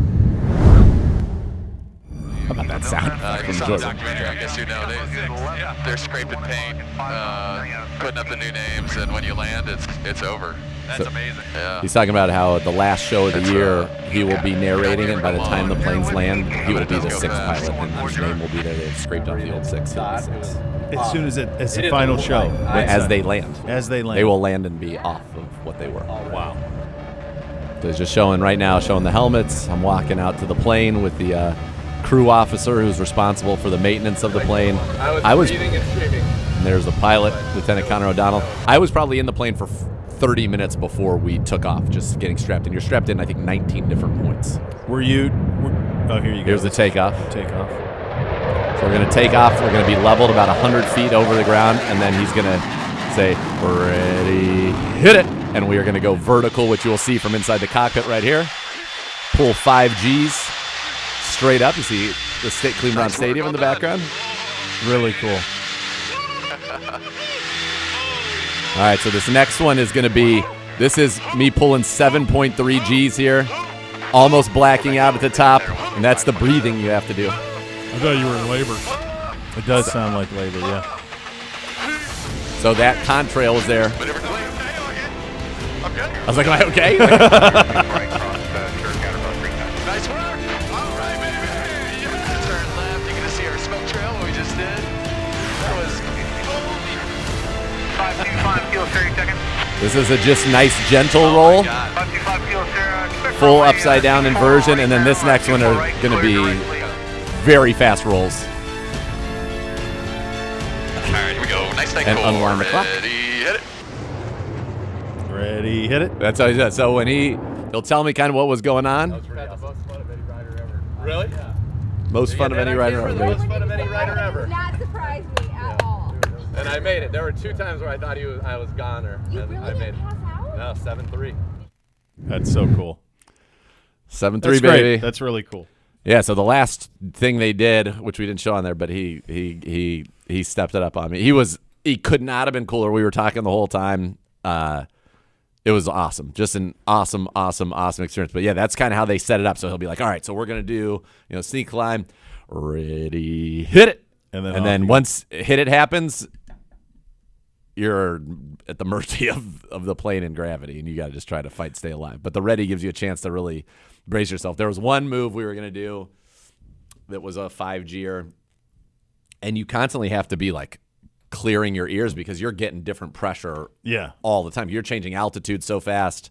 How about that sound? You saw the documentary, I guess you know. They're scraping paint, putting up the new names, and when you land, it's over. That's amazing. Yeah. He's talking about how the last show of the year he will be narrating, and by the time the planes land, he will be the sixth pilot, and his name will be there. They've scraped off the old six. As soon as it's the final show. As they land. As they land. They will land and be off of what they were. Wow. So it's just showing right now, showing the helmets. I'm walking out to the plane with the crew officer who's responsible for the maintenance of the plane. I was reading and streaming. And there's the pilot, Lieutenant Connor O'Donnell. I was probably in the plane for 30 minutes before we took off, just getting strapped in. You're strapped in, I think, 19 different points. Oh, here you go. Here's the takeoff. Takeoff. So we're going to take off. We're going to be leveled about 100 feet over the ground, and then he's going to say, ready, hit it. And we are going to go vertical, which you will see from inside the cockpit right here. Pull 5 Gs straight up. You see the Cleveland Brown Stadium in the background. Really cool. All right, so this next one is going to be, this is me pulling 7.3 Gs here, almost blacking out at the top, and that's the breathing you have to do. I thought you were in labor. It does sound like labor, yeah. So that contrail was there. I was like, am I okay? Nice work. All right, baby. You can turn left. You're going to see our smoke trail, what we just did. That was 525 kilos, 30 seconds. This is a just nice, gentle roll. 525 kilos, Full upside down inversion, and then this next one are going to be very fast rolls. All right, here we go. Nice thing. And unwind the clock. Ready, hit it. Ready, hit it. That's how he does. So when he'll tell me kind of what was going on. Really? Most fun of any rider ever. Most fun of any rider ever. Not surprised me at all. And I made it. There were 2 times where I thought I was goner. You and really I made didn't pass out? No, 7-3. That's so cool. 7-3, That's baby. great. That's really cool. Yeah, so the last thing they did, which we didn't show on there, but he stepped it up on me. He could not have been cooler. We were talking the whole time. It was awesome. Just an awesome experience. But yeah, that's kind of how they set it up. So he'll be like, all right, so we're going to do, sneak climb, ready, hit it. And then once hit it happens, you're at the mercy of the plane and gravity, and you got to just try to fight, stay alive. But the ready gives you a chance to really brace yourself. There was one move we were going to do that was a 5G-er, and you constantly have to be like clearing your ears because you're getting different pressure all the time. You're changing altitude so fast.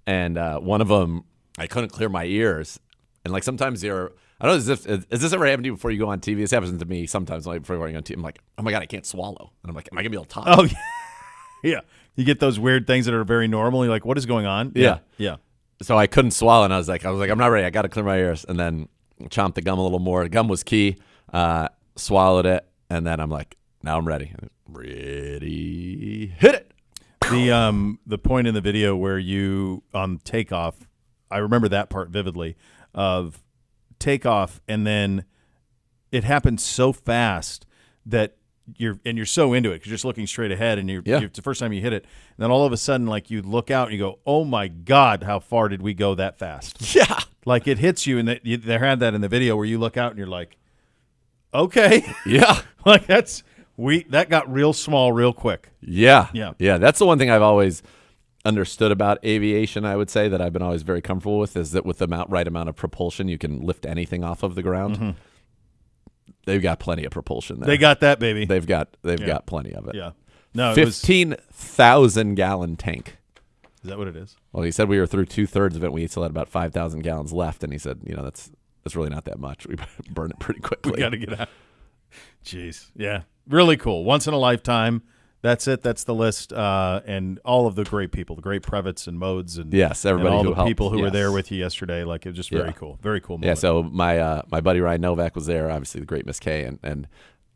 And one of them, I couldn't clear my ears. And like sometimes I don't know, has this ever happened to you before you go on TV? This happens to me sometimes before going on TV. I'm like, oh my God, I can't swallow. And I'm like, am I going to be able to talk? Oh, yeah. You get those weird things that are very normal. You're like, what is going on? Yeah. So I couldn't swallow, and I was like, I'm not ready. I got to clear my ears. And then chomped the gum a little more. The gum was key. Swallowed it, and then I'm like, now I'm ready. Ready, hit it. The point in the video where you takeoff, I remember that part vividly, of takeoff, and then it happens so fast that you're so into it because you're just looking straight ahead, and it's the first time you hit it, and then all of a sudden, like, you look out and you go, oh my God, how far did we go that fast? Yeah, like it hits you, and they had that in the video where you look out and you're like, okay, yeah, like that got real small real quick. Yeah. That's the one thing I've always understood about aviation, I would say, that I've been always very comfortable with, is that with the right amount of propulsion, you can lift anything off of the ground. Mm-hmm. They've got plenty of propulsion there. They got that, baby. They've got plenty of it. Yeah. No, 15,000 gallon tank. Is that what it is? Well, he said we were through 2/3 of it. We still had about 5,000 gallons left, and he said, that's really not that much. We burn it pretty quickly. We got to get out. Jeez. Yeah. Really cool. Once in a lifetime. That's it. That's the list. And all of the great people, the great Previtts and Modes, and yes, everybody and all who the helped. people who were there with you yesterday. Like, it was just very cool. Very cool moment. Yeah. So my buddy Ryan Novak was there. Obviously, the great Miss Kay, and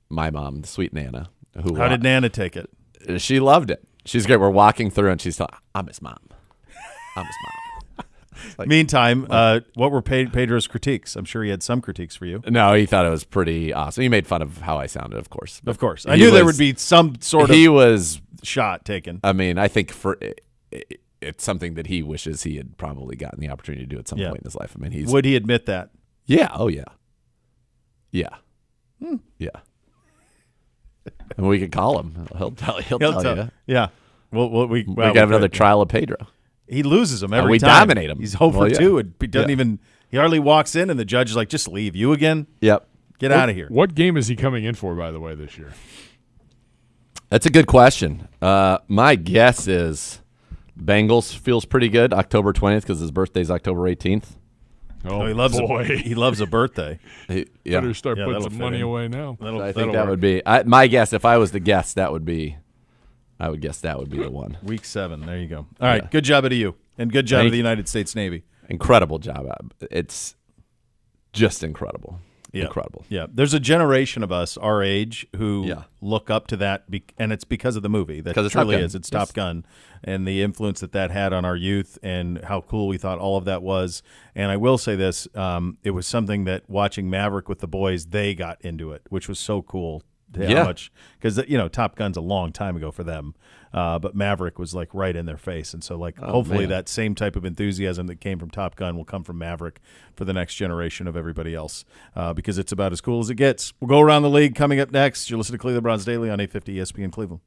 my mom, the sweet Nana. How did Nana take it? She loved it. She's great. We're walking through, and she's telling, "I'm his mom. I'm his mom." Like, meantime, what were Pedro's critiques? I'm sure he had some critiques for you. No, he thought it was pretty awesome. He made fun of how I sounded, of course. Of course. I knew there would be some sort of he was shot taken. I mean, I think it's something that he wishes he had probably gotten the opportunity to do at some point in his life. I mean, would he admit that? Yeah. Oh, yeah. Yeah. Yeah. And we could call him. He'll tell you. Yeah. We could have another trial of Pedro. He loses them every we time. We dominate him. He's 0 for 2. And he doesn't even. He hardly walks in, and the judge is like, "Just leave. You again? Yep. Get out of here." What game is he coming in for, by the way, this year? That's a good question. My guess is Bengals feels pretty good. October 20th, because his birthday's October 18th. Oh, he loves he loves a birthday. Better start putting some money away now. I think that would be my guess. If I was to guess, that would be. I would guess that would be the one. Week 7. There you go. All right. Good job out of you. And good job of the United States Navy. Incredible job. It's just incredible. Yeah. Incredible. Yeah. There's a generation of us our age who look up to that, and it's because of the movie. That truly is. It's Top Gun, and the influence that had on our youth, and how cool we thought all of that was. And I will say this, it was something that watching Maverick with the boys, they got into it, which was so cool. How much, because Top Gun's a long time ago for them, but Maverick was like right in their face, and so hopefully that same type of enthusiasm that came from Top Gun will come from Maverick for the next generation of everybody else, because it's about as cool as it gets. We'll go around the league coming up next. You're listening to Cleveland Browns Daily on 850 ESPN Cleveland.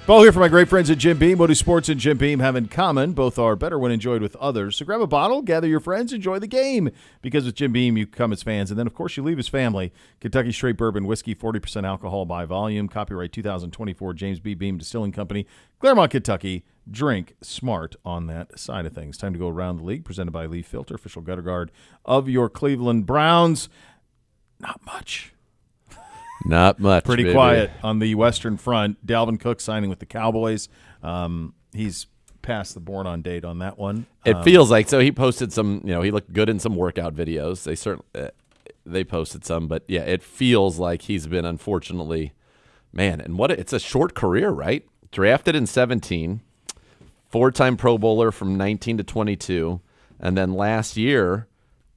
Ball here for my great friends at Jim Beam. What do sports and Jim Beam have in common? Both are better when enjoyed with others. So grab a bottle, gather your friends, enjoy the game. Because with Jim Beam, you come as fans. And then, of course, you leave as family. Kentucky Straight Bourbon Whiskey, 40% alcohol by volume. Copyright 2024, James B. Beam Distilling Company, Claremont, Kentucky. Drink smart on that side of things. Time to go around the league, presented by Leaf Filter, official gutter guard of your Cleveland Browns. Not much. Not much. Pretty baby. quiet on the Western Front. Dalvin Cook signing with the Cowboys. He's past the born-on date on that one. It feels like so. He posted some. He looked good in some workout videos. They certainly they posted some, but yeah, it feels like he's been unfortunately, man. And it's a short career, right? Drafted in 2017, 4-time Pro Bowler from 19 to 22, and then last year,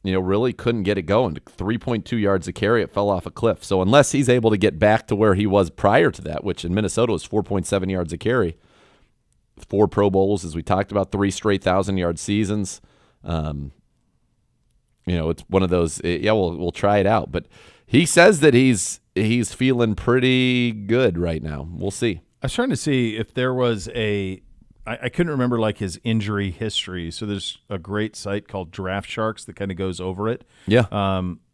really couldn't get it going. 3.2 yards a carry, it fell off a cliff. So unless he's able to get back to where he was prior to that, which in Minnesota was 4.7 yards a carry, 4 Pro Bowls, as we talked about, 3 straight 1,000-yard seasons. It's one of those. We'll try it out. But he says that he's feeling pretty good right now. We'll see. I was trying to see if there was I couldn't remember like his injury history. So there's a great site called Draft Sharks that kind of goes over it. Yeah.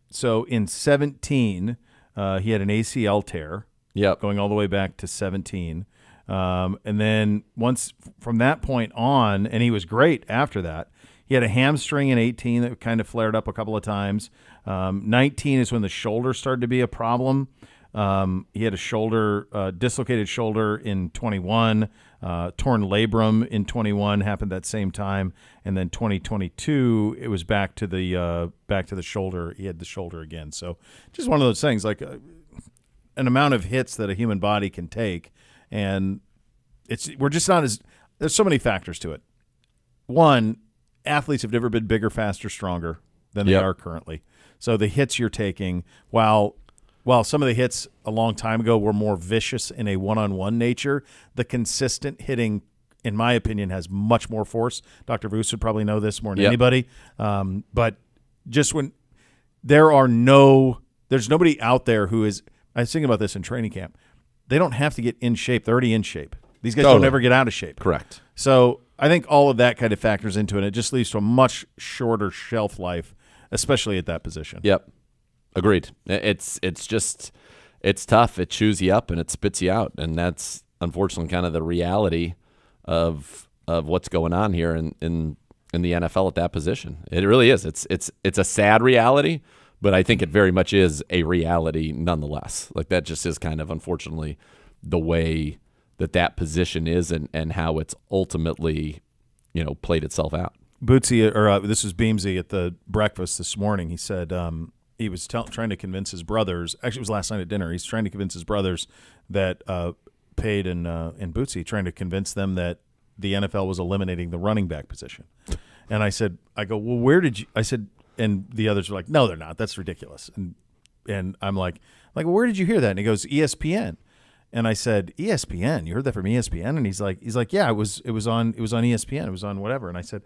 So in 2017, he had an ACL tear. Yep. Going all the way back to 2017. And then once from that point on, and he was great after that, he had a hamstring in 2018 that kind of flared up a couple of times. 2019 is when the shoulder started to be a problem. He had a dislocated shoulder in 2021, torn labrum in 2021 happened that same time, and then 2022 it was back to the shoulder. He had the shoulder again. So just one of those things, like an amount of hits that a human body can take, and we're just not as. There's so many factors to it. One, athletes have never been bigger, faster, stronger than they are currently. So the hits you're taking, while some of the hits a long time ago were more vicious in a one-on-one nature, the consistent hitting, in my opinion, has much more force. Dr. Voos would probably know this more than anybody. But just when there's nobody out there who is – I was thinking about this in training camp. They don't have to get in shape. They're already in shape. These guys don't ever get out of shape. Correct. So I think all of that kind of factors into it. It just leads to a much shorter shelf life, especially at that position. Yep. Agreed. It's tough. It chews you up and it spits you out, and that's unfortunately kind of the reality of what's going on here in the NFL at that position. It really is. It's a sad reality, but I think it very much is a reality nonetheless. Like that just is kind of unfortunately the way that position is and how it's ultimately played itself out. Bootsy, this was Beamsy at the breakfast this morning. He said. He was trying to convince his brothers. Actually, it was last night at dinner. He's trying to convince his brothers that Pate and Bootsy, trying to convince them that the NFL was eliminating the running back position. And I go, well, where did you? I said, and the others were like, no, they're not. That's ridiculous. And I'm like, well, where did you hear that? And he goes, ESPN. And I said, ESPN? You heard that from ESPN? And he's like, yeah, it was on ESPN. It was on whatever. And I said,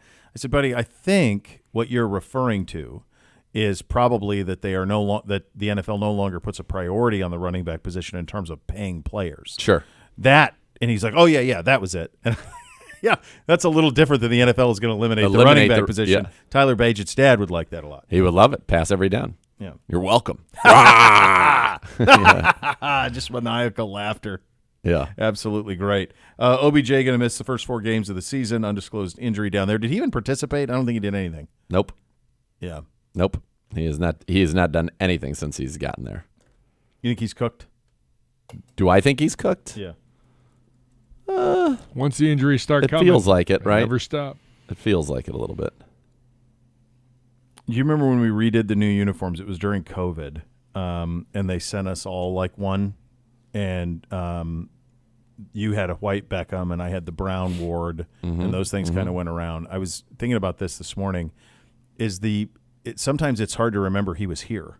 buddy, I think what you're referring to is probably that that the NFL no longer puts a priority on the running back position in terms of paying players. Sure. And he's like, oh yeah, that was it. And yeah, that's a little different than the NFL is going to eliminate the running back position. Yeah. Tyler Bagent's dad would like that a lot. He would love it. Pass every down. Yeah. You're welcome. Just maniacal laughter. Yeah. Absolutely great. OBJ going to miss the first 4 games of the season, undisclosed injury down there. Did he even participate? I don't think he did anything. Nope. Yeah. Nope. He has not done anything since he's gotten there. You think he's cooked? Do I think he's cooked? Yeah. Once the injuries start coming, it feels like it, right? Never stop. It feels like it a little bit. Do you remember when we redid the new uniforms? It was during COVID, and they sent us all like one, and you had a white Beckham, and I had the brown Ward, and those things kind of went around. I was thinking about this morning. Sometimes it's hard to remember he was here.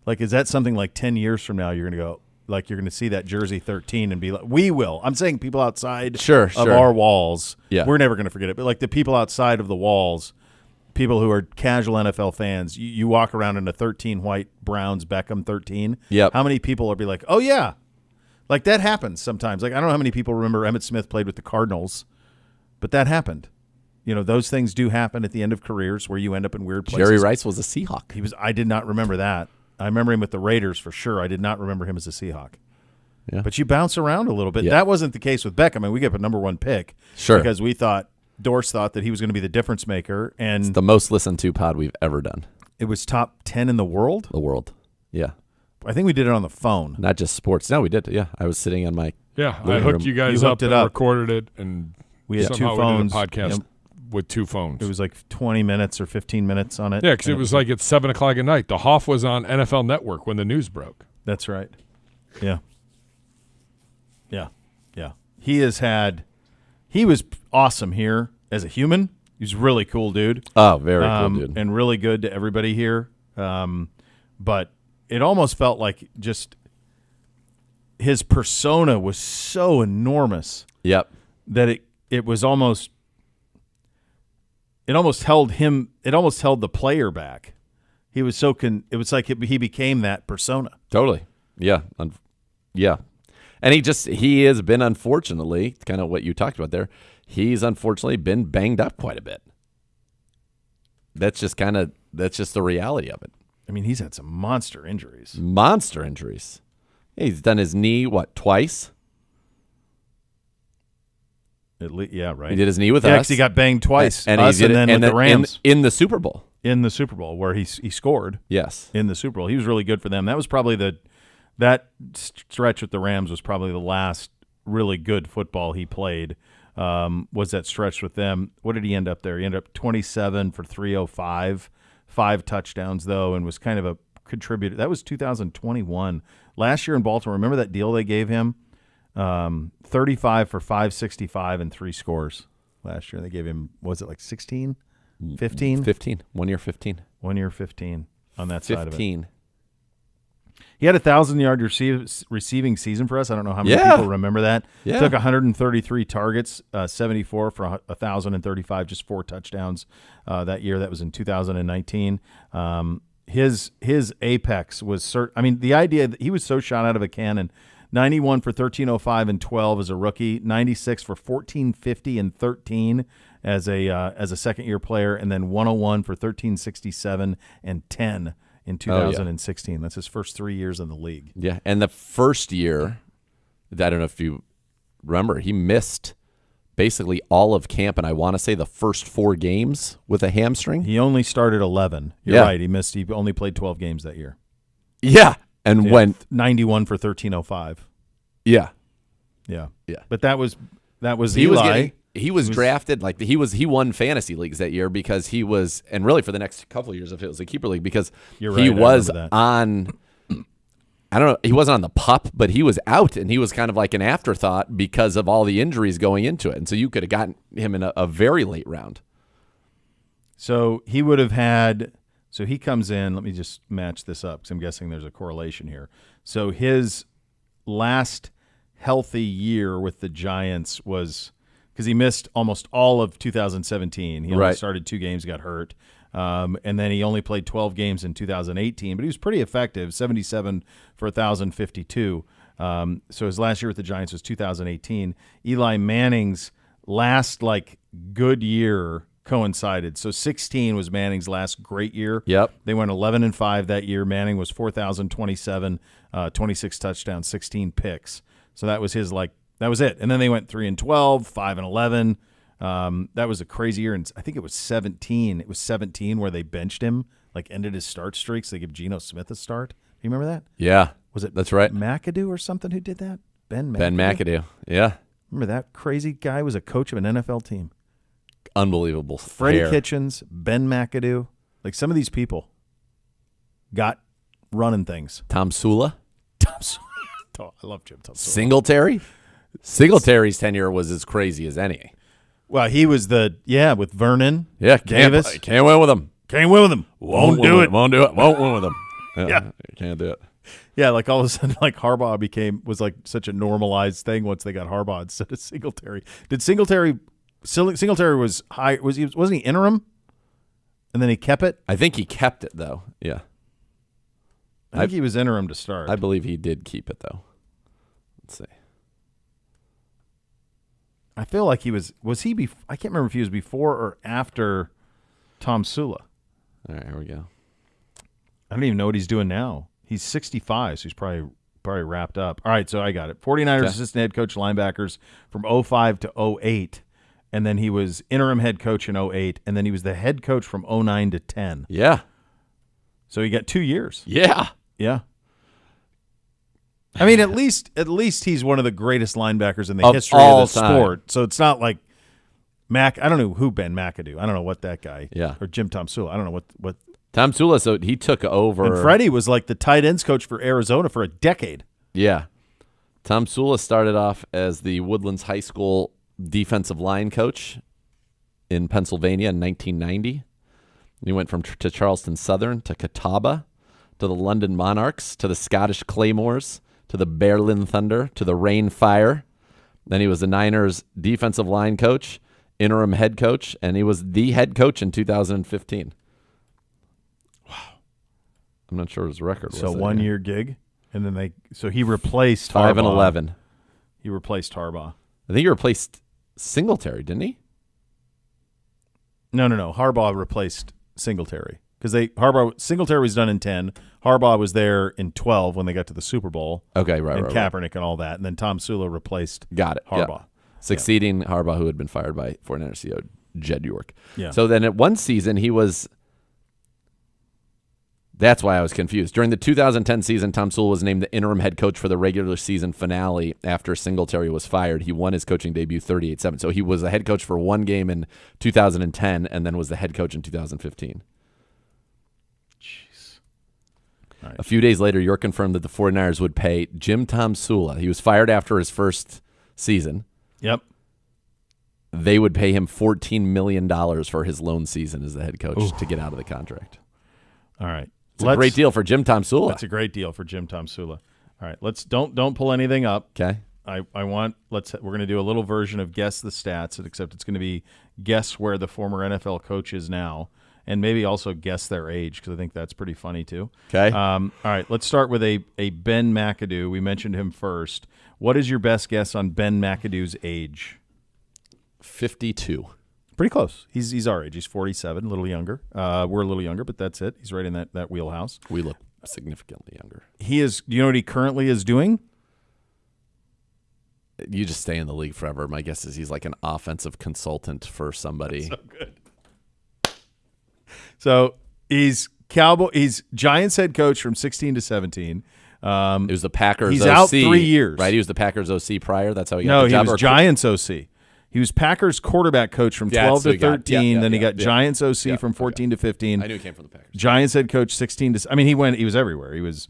Like, is that something like 10 years from now you're going to go, like you're going to see that jersey 13 and be like, we will. I'm saying people outside of our walls, we're never going to forget it. But like the people outside of the walls, people who are casual NFL fans, you walk around in a 13 white Browns Beckham 13. Yep. How many people will be like, oh, yeah. Like, that happens sometimes. Like, I don't know how many people remember Emmitt Smith played with the Cardinals, but that happened. Those things do happen at the end of careers where you end up in weird places. Jerry Rice was a Seahawk. I did not remember that. I remember him with the Raiders for sure. I did not remember him as a Seahawk. Yeah. But you bounce around a little bit. Yeah. That wasn't the case with Beckham. I mean, we got a number 1 pick. Sure. Because Dorse thought that he was going to be the difference maker. And It's the most listened to pod we've ever done. It was top 10 in the world? The world. Yeah. I think we did it on the phone. Not just sports. No, we did. Yeah. I was sitting on my I living hooked room. you guys You up hooked it and up. recorded it, and We had 2 somehow phones. we did a podcast with 2 phones. It was like 20 minutes or 15 minutes on it. Yeah, because it was like at 7 o'clock at night. The Hoff was on NFL Network when the news broke. That's right. Yeah. Yeah. Yeah. He was awesome here as a human. He's a really cool dude. Oh, very cool dude. And really good to everybody here. But it almost felt like just his persona was so enormous. Yep. That it was almost held the player back. He was it was like he became that persona. Totally. Yeah. Yeah. And he has been, unfortunately, kind of what you talked about there, he's unfortunately been banged up quite a bit. That's just the reality of it. I mean, he's had some monster injuries. He's done his knee, twice? Yeah, right. He did his knee with us. us. He got banged twice. And us he did and it then with the Rams. in the Super Bowl. In the Super Bowl, where he scored. Yes. In the Super Bowl. He was really good for them. That was probably that stretch with the Rams was probably the last really good football he played, was that stretch with them. What did he end up there? He ended up 27 for 305, 5 touchdowns, though, and was kind of a contributor. That was 2021. Last year in Baltimore, remember that deal they gave him? 35 for 565 and 3 scores last year. They gave him, was it like 16? 15? 15. 1 year 15. 1 year 15 on that side of it. 15. He had a 1,000-yard receiving season for us. I don't know how many people remember that. Yeah. Took 133 targets, 74 for 1,035, just 4 touchdowns that year. That was in 2019. His apex was the idea that he was so shot out of a cannon. 91 for 1,305 and 12 as a rookie. 96 for 1,450 and 13 as a second-year player, and then 101 for 1,367 and 10 in 2016. That's his first 3 years in the league. Yeah, and the first year, I don't know if you remember, he missed basically all of camp, and I want to say the first 4 games with a hamstring. He only started 11. You're right. He only played 12 games that year. Yeah, and went 91 for 1,305. Yeah. Yeah. Yeah. But that was he Eli. He was drafted he won fantasy leagues that year because he was, and really for the next couple of years if it was a keeper league, because he was on, I don't know, he wasn't on the PUP, but he was out and he was kind of like an afterthought because of all the injuries going into it. And so you could have gotten him in a very late round. So he would have had, so he comes in, let me just match this up because I'm guessing there's a correlation here. So his last healthy year with the Giants was, because he missed almost all of 2017. He only started 2 games, got hurt. And then he only played 12 games in 2018, but he was pretty effective, 77 for 1,052. So his last year with the Giants was 2018. Eli Manning's last good year coincided. So 16 was Manning's last great year. Yep. They went 11-5 that year. Manning was 4,027, 26 touchdowns, 16 picks. So that was his that was it. And then they went 3-12, 5-11. That was a crazy year. And I think it was 17. It was 17 where they benched him, ended his start streaks. They give Geno Smith a start. Do you remember that? Yeah. Was it That's right. McAdoo or something who did that? Ben McAdoo. Ben McAdoo. Yeah. Remember that crazy guy was a coach of an NFL team. Unbelievable. Freddie Kitchens, Ben McAdoo. Some of these people got running things. Tom Sula. Oh, I love Jim Tom Sula. Singletary. Singletary tenure was as crazy as any. Well, he was with Vernon. Yeah, Davis. Can't win with him. Can't win with him. Won't do it. Won't do it. Won't win with him. Yeah. Can't do it. Yeah, all of a sudden, Harbaugh was such a normalized thing once they got Harbaugh instead of Singletary. Did Singletary was high? Wasn't he interim? And then he kept it. I think he kept it though. Yeah. I think he was interim to start. I believe he did keep it though. Let's see. I feel like he was he? I can't remember if he was before or after Tom Sula. All right, here we go. I don't even know what he's doing now. He's 65, so he's probably wrapped up. All right, so I got it. 49ers assistant head coach linebackers from 05 to 08, and then he was interim head coach in 08, and then he was the head coach from 09 to 10. Yeah. So he got 2 years. Yeah. Yeah. I mean, at least he's one of the greatest linebackers in the history of the sport. So it's not like Mac. I don't know who Ben McAdoo. I don't know what that guy. Yeah. Or Jim Tom Sula. I don't know what. Tom Sula. So he took over. And Freddie was like the tight ends coach for Arizona for a decade. Yeah. Tom Sula started off as the Woodlands High School defensive line coach in Pennsylvania in 1990. He went to Charleston Southern to Catawba to the London Monarchs to the Scottish Claymores to the Berlin Thunder, to the Rain Fire. Then he was the Niners defensive line coach, interim head coach, and he was the head coach in 2015. Wow. I'm not sure what his record was. So 1 year gig, and then he replaced 5 Harbaugh. and 11. He replaced Harbaugh. I think he replaced Singletary, didn't he? No. Harbaugh replaced Singletary. Because Singletary was done in 10. Harbaugh was there in 12 when they got to the Super Bowl. Okay, right. And Kaepernick and all that. And then Tom Sula replaced Harbaugh. Yeah. Succeeding Harbaugh, who had been fired by 49ers CEO Jed York. Yeah. So then at one season, he was – that's why I was confused. During the 2010 season, Tom Sula was named the interim head coach for the regular season finale after Singletary was fired. He won his coaching debut 38-7. So he was the head coach for one game in 2010 and then was the head coach in 2015. Right. A few days later, York confirmed that the 49ers would pay Jim Tom Sula. He was fired after his first season. Yep. They would pay him $14 million for his lone season as the head coach to get out of the contract. All right. It's a great deal for Jim Tom Sula. That's a great deal for Jim Tom Sula. All right. Let's don't pull anything up. Okay. We're going to do a little version of guess the stats, except it's going to be guess where the former NFL coach is now. And maybe also guess their age, because I think that's pretty funny too. Okay. All right. Let's start with a Ben McAdoo. We mentioned him first. What is your best guess on Ben McAdoo's age? 52. Pretty close. He's our age. He's 47, a little younger. We're a little younger, but that's it. He's right in that wheelhouse. We look significantly younger. He is. Do you know what he currently is doing? You just stay in the league forever. My guess is he's like an offensive consultant for somebody. That's so good. So he's Giants head coach from 16 to 17. It was the Packers. He's OC, out 3 years, right? He was the Packers OC prior. That's how he got no, the job. he was Giants OC. He was Packers quarterback coach from 12 to 13. Then he got Giants OC from 14 to 15. I knew he came from the Packers. Giants head coach 16 to. I mean, he was everywhere. He was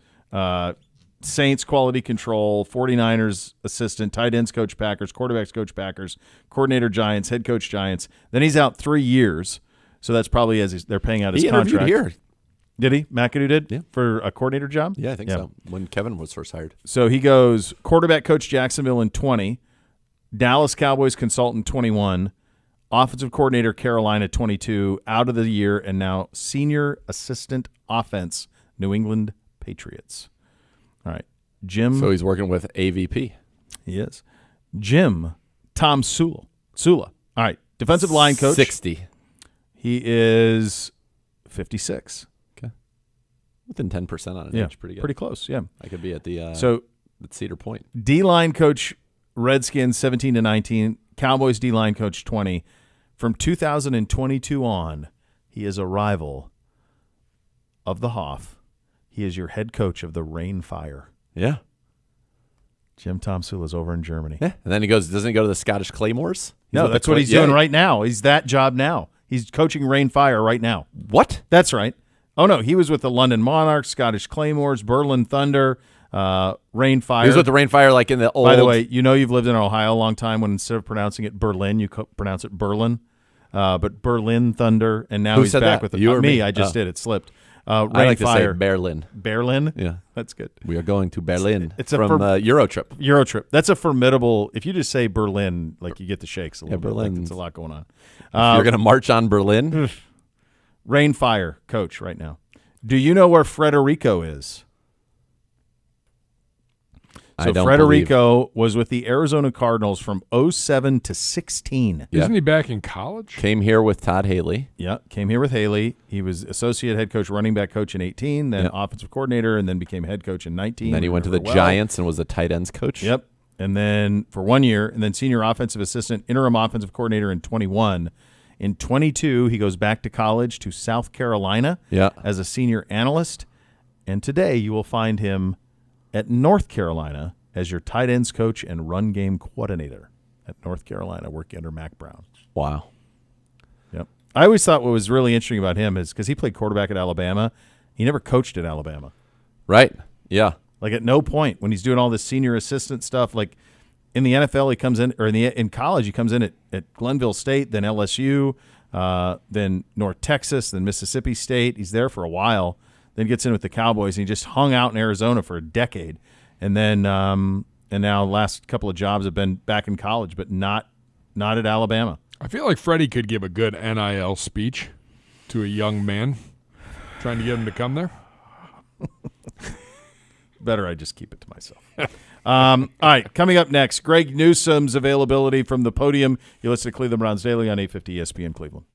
Saints quality control, 49ers assistant, tight ends coach Packers, quarterbacks coach Packers, coordinator Giants, head coach Giants. Then he's out 3 years. So that's probably as they're paying out his contract. He interviewed here. Did he? McAdoo did? Yeah. For a coordinator job? Yeah, I think so. When Kevin was first hired. So he goes quarterback coach Jacksonville in 20, Dallas Cowboys consultant 21, offensive coordinator Carolina 22, out of the year, and now senior assistant offense New England Patriots. All right. Jim. So he's working with AVP. He is. Jim Tom Sula. All right. Defensive line coach. 60. He is 56. Okay. Within 10% on an age. Pretty good. Pretty close, yeah. I could be at the at Cedar Point. D-line coach Redskins 17 to 19. Cowboys D-line coach 20. From 2022 on, he is a rival of the Hoff. He is your head coach of the Rain Fire. Yeah. Jim Tom Sula is over in Germany. Yeah. And then doesn't he go to the Scottish Claymores? No, that's what he's doing right now. He's that job now. He's coaching Rain Fire right now. What? That's right. Oh, no, he was with the London Monarchs, Scottish Claymores, Berlin Thunder, Rain Fire. He was with the Rain Fire like in the old... By the way, you've lived in Ohio a long time when instead of pronouncing it Berlin, you pronounce it Berlin. But Berlin Thunder, and now Who he's said back that? with it. You or me? I just did. It slipped. I like to say Berlin. Berlin? Yeah. That's good. We are going to Berlin from Eurotrip. Eurotrip. That's a formidable... If you just say Berlin, like you get the shakes a little bit. Like it's a lot going on. You're going to march on Berlin? Rain Fire coach right now. Do you know where Frederico is? I So don't Frederico was with the Arizona Cardinals from 07 to 16. Isn't he back in college? Came here with Todd Haley. Yeah, came here with Haley. He was associate head coach, running back coach in 18, then offensive coordinator, and then became head coach in 19. And then he went to the Giants and was the tight ends coach. Yep. And then for 1 year, and then senior offensive assistant, interim offensive coordinator in 21. In 22, he goes back to college to South Carolina as a senior analyst. And today you will find him at North Carolina as your tight ends coach and run game coordinator at North Carolina, working under Mac Brown. Wow. Yep. I always thought what was really interesting about him is because he played quarterback at Alabama, he never coached at Alabama. Right. Yeah. Like at no point when he's doing all this senior assistant stuff, like in the NFL he comes in, or in college he comes in at Glenville State, then LSU, then North Texas, then Mississippi State. He's there for a while, then gets in with the Cowboys, and he just hung out in Arizona for a decade. And then and now last couple of jobs have been back in college, but not at Alabama. I feel like Freddie could give a good NIL speech to a young man trying to get him to come there. Better I just keep it to myself. All right, coming up next, Greg Newsome's availability from the podium. You listen to Cleveland Browns Daily on 850 ESPN Cleveland.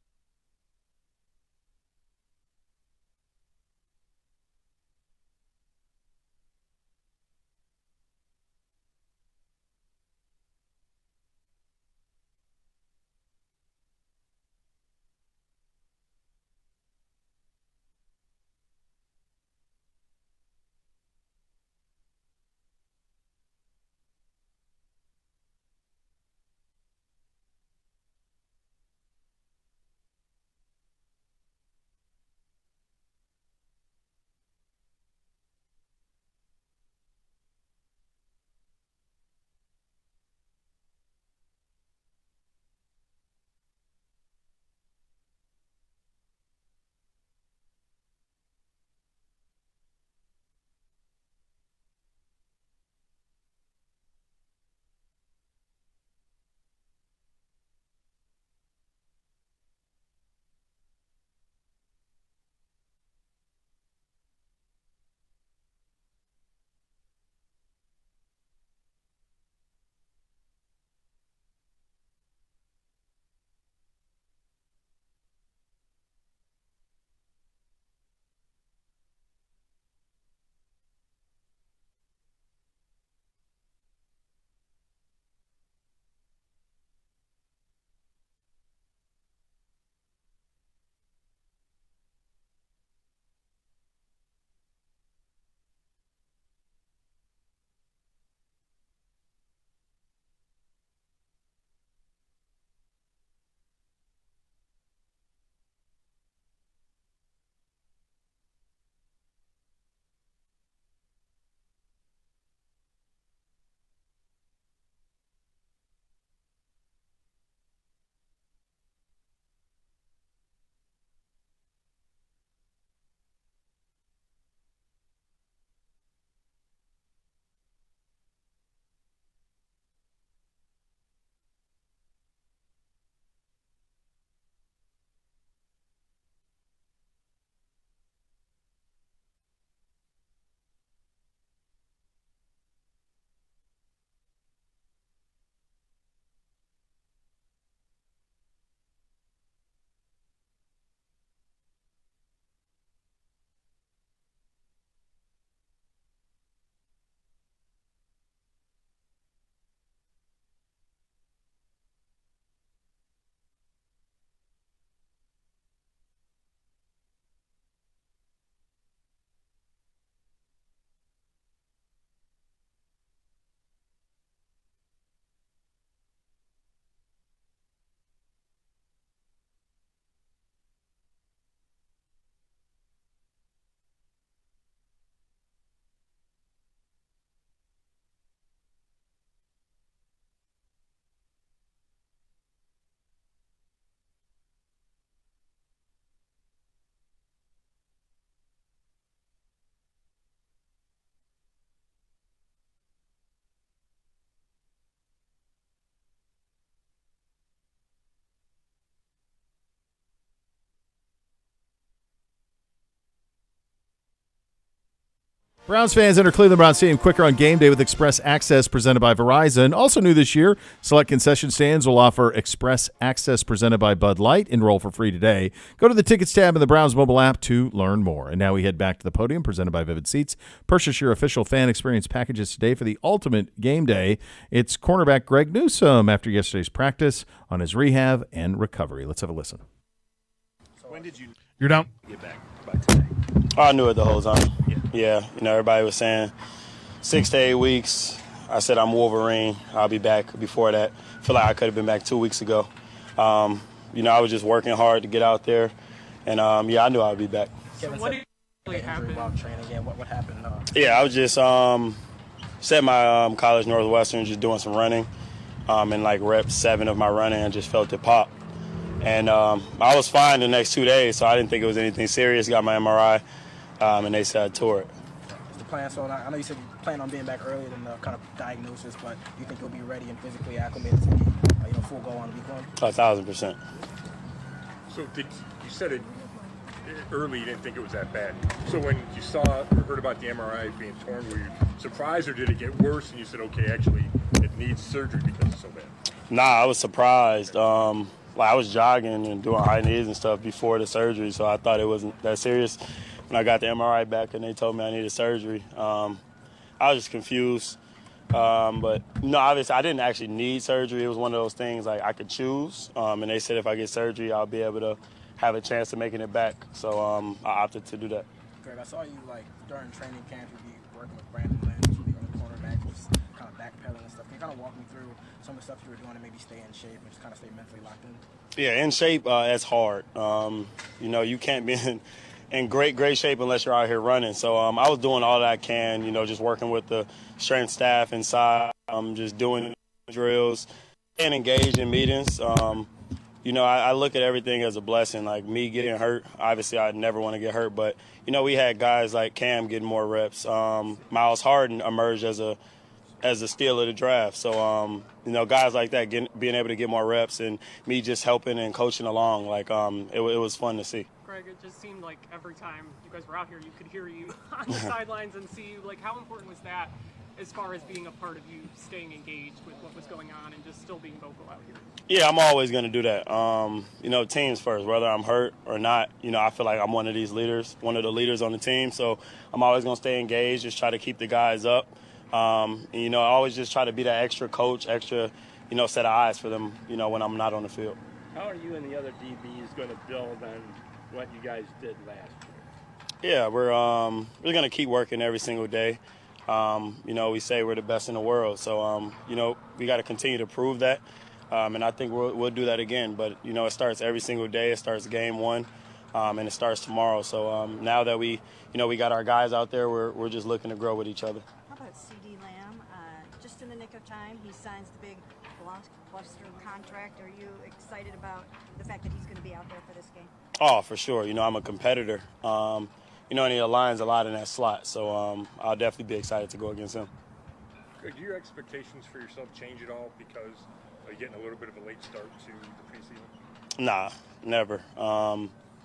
Browns fans enter Cleveland Browns Stadium quicker on game day with Express Access presented by Verizon. Also new this year, select concession stands will offer Express Access presented by Bud Light. Enroll for free today. Go to the Tickets tab in the Browns mobile app to learn more. And now we head back to the podium presented by Vivid Seats. Purchase your official fan experience packages today for the ultimate game day. It's cornerback Greg Newsome after yesterday's practice on his rehab and recovery. Let's have a listen. When did you You're down. get back by today? I knew it the whole time. Yeah, everybody was saying 6 to 8 weeks. I said I'm Wolverine. I'll be back before that. I feel like I could have been back 2 weeks ago. I was just working hard to get out there, and I knew I would be back. So what really happened? While training again, what happened? Yeah, I was just set my college Northwestern, just doing some running, and like rep 7 of my running, and just felt it pop. And I was fine the next 2 days, so I didn't think it was anything serious. Got my MRI, and they said I tore it. Is the plan? So I know you said you plan on being back earlier than the kind of diagnosis, but you think you'll be ready and physically acclimated to get full go on week 1? 1,000%. So you said it early, you didn't think it was that bad. So when you saw or heard about the MRI being torn, were you surprised, or did it get worse and you said, okay, actually it needs surgery because it's so bad? Nah, I was surprised. I was jogging and doing high knees and stuff before the surgery, so I thought it wasn't that serious. When I got the MRI back and they told me I needed surgery, I was just confused. But no, obviously I didn't actually need surgery. It was one of those things like I could choose, and they said if I get surgery, I'll be able to have a chance of making it back. So I opted to do that. Greg, I saw you during training camp, you'd be working with Brandon Lynch, the other cornerback, just kind of backpedaling and stuff. Can you kind of walk me through some of the stuff you were doing to maybe stay in shape and just kind of stay mentally locked in? Yeah, in shape, that's hard. You can't be in great shape unless you're out here running. So I was doing all that I can, just working with the strength staff inside, just doing drills and engaged in meetings. I look at everything as a blessing. Like me getting hurt, obviously I'd never want to get hurt, but, we had guys like Cam getting more reps. Miles Harden emerged as a steal of the draft. So, guys like that being able to get more reps and me just helping and coaching along, it was fun to see. Greg, it just seemed like every time you guys were out here, you could hear you on the sidelines and see you. How important was that as far as being a part of you staying engaged with what was going on and just still being vocal out here? Yeah, I'm always going to do that. Teams first, whether I'm hurt or not, I feel like I'm one of these leaders, one of the leaders on the team. So I'm always going to stay engaged, just try to keep the guys up. I always just try to be that extra coach, extra, set of eyes for them, when I'm not on the field. How are you and the other DBs going to build on what you guys did last year? Yeah, we're going to keep working every single day. We say we're the best in the world, so we got to continue to prove that, and I think we'll do that again. But it starts every single day. It starts game 1, and it starts tomorrow. So now that we got our guys out there, we're just looking to grow with each other. How about C.D. Lamb? Just in the nick of time, he signs the big blockbuster contract. Are you excited about the fact that he's going to be out there for this game? Oh, for sure. I'm a competitor. And he aligns a lot in that slot. So I'll definitely be excited to go against him. Greg, do your expectations for yourself change at all because you're getting a little bit of a late start to the preseason? Nah, never.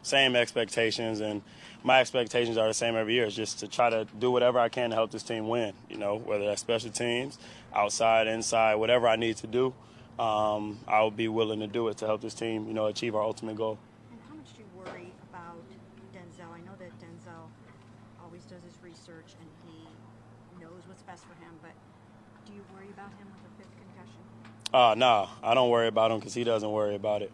Same expectations, and my expectations are the same every year. It's just to try to do whatever I can to help this team win, whether that's special teams, outside, inside, whatever I need to do, I will be willing to do it to help this team, achieve our ultimate goal. And how much do you worry about Denzel? I know that Denzel always does his research and he knows what's best for him, but do you worry about him with a 5th concussion? No, I don't worry about him because he doesn't worry about it.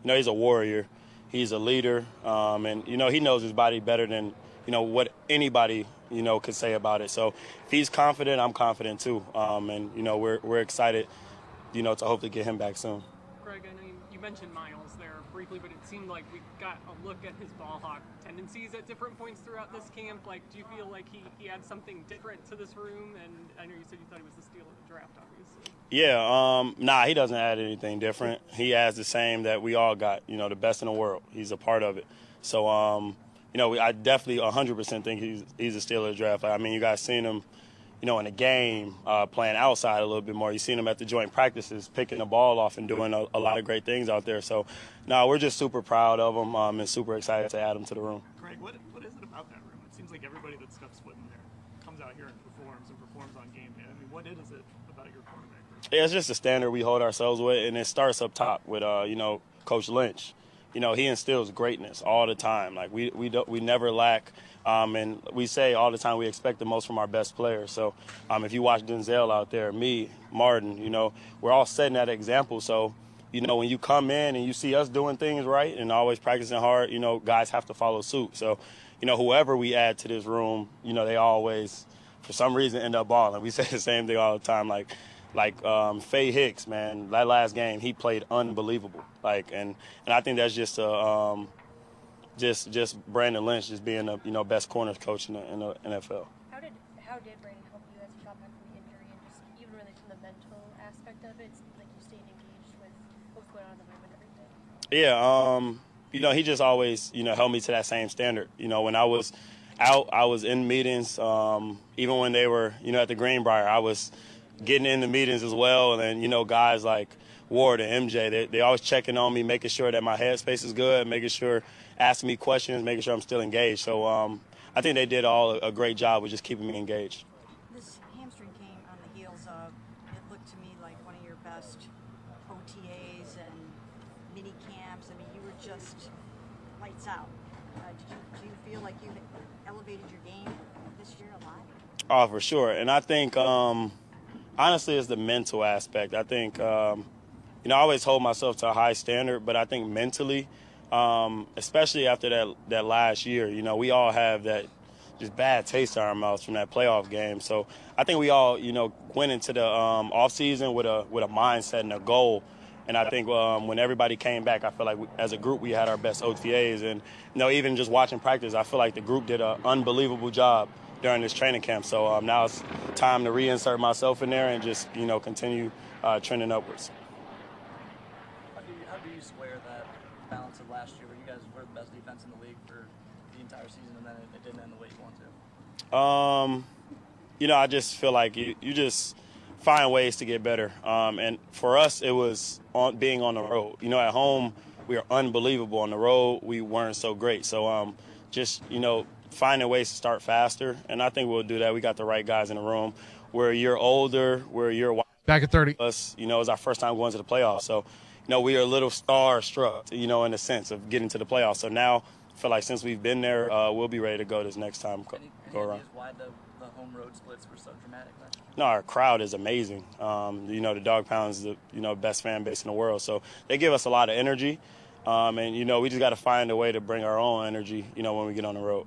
He's a warrior. He's a leader, and, he knows his body better than, what anybody, could say about it. So if he's confident, I'm confident too. And, we're excited, to hopefully get him back soon. Greg, I know you mentioned Miles there briefly, but it seemed like we got a look at his ball hawk tendencies at different points throughout this camp. Do you feel like he had something different to this room? And I know you said you thought he was the steal of the draft, obviously. Yeah, he doesn't add anything different. He has the same that we all got, the best in the world. He's a part of it. So, I definitely 100% think he's a steal of the draft. You guys seen him, in a game playing outside a little bit more. You've seen him at the joint practices picking the ball off and doing a lot of great things out there. So, we're just super proud of him and super excited to add him to the room. Greg, what is it about that room? It seems like everybody that steps foot in there out here and performs on game day? I mean, what is it about your quarterback? Yeah, it's just a standard we hold ourselves with, and it starts up top with Coach Lynch. He instills greatness all the time. Like we never lack, and we say all the time we expect the most from our best players. So if you watch Denzel out there, me, Martin, we're all setting that example. So when you come in and you see us doing things right and always practicing hard, guys have to follow suit. So whoever we add to this room, they always for some reason end up balling. We say the same thing all the time, like Faye Hicks, man, that last game he played unbelievable. And I think that's just just Brandon Lynch just being the best corners coach in the NFL. How did Brady help you as you got back from the injury, and just even really from the mental aspect of it? It seems like you stayed engaged with what's going on in the room and everything. Yeah, he just always held me to that same standard. When I was out, I was in meetings. Even when they were at the Greenbrier, I was getting into meetings as well. And then, guys like Ward and MJ, they always checking on me, making sure that my headspace is good, making sure, asking me questions, making sure I'm still engaged. So I think they did all a great job with just keeping me engaged. This hamstring came on the heels of, it looked to me like one of your best OTAs and mini camps. I mean, you were just lights out. Do you feel like you elevated your game this year a lot? Oh, for sure. And I think honestly, it's the mental aspect. I think, I always hold myself to a high standard, but I think mentally, especially after that last year, we all have that just bad taste in our mouths from that playoff game. So I think we all, went into the offseason with a mindset and a goal. And I think when everybody came back, I feel like as a group we had our best OTAs. And, even just watching practice, I feel like the group did an unbelievable job during this training camp. So now it's time to reinsert myself in there and just, continue trending upwards. How do you square that balance of last year where you guys were the best defense in the league for the entire season and then it didn't end the way you want to? I just feel like you just find ways to get better. And for us, it was being on the road. At home, we were unbelievable. On the road, we weren't so great. So just, finding ways to start faster. And I think we'll do that. We got the right guys in the room. We're a year older. We're a year back at 30. Us, it was our first time going to the playoffs. So, we are a little star-struck, in a sense of getting to the playoffs. So now I feel like since we've been there, we'll be ready to go this next time go around. Why the home road splits were so dramatic last year? No, our crowd is amazing. The Dog Pound is the best fan base in the world. So they give us a lot of energy. And, we just got to find a way to bring our own energy, when we get on the road.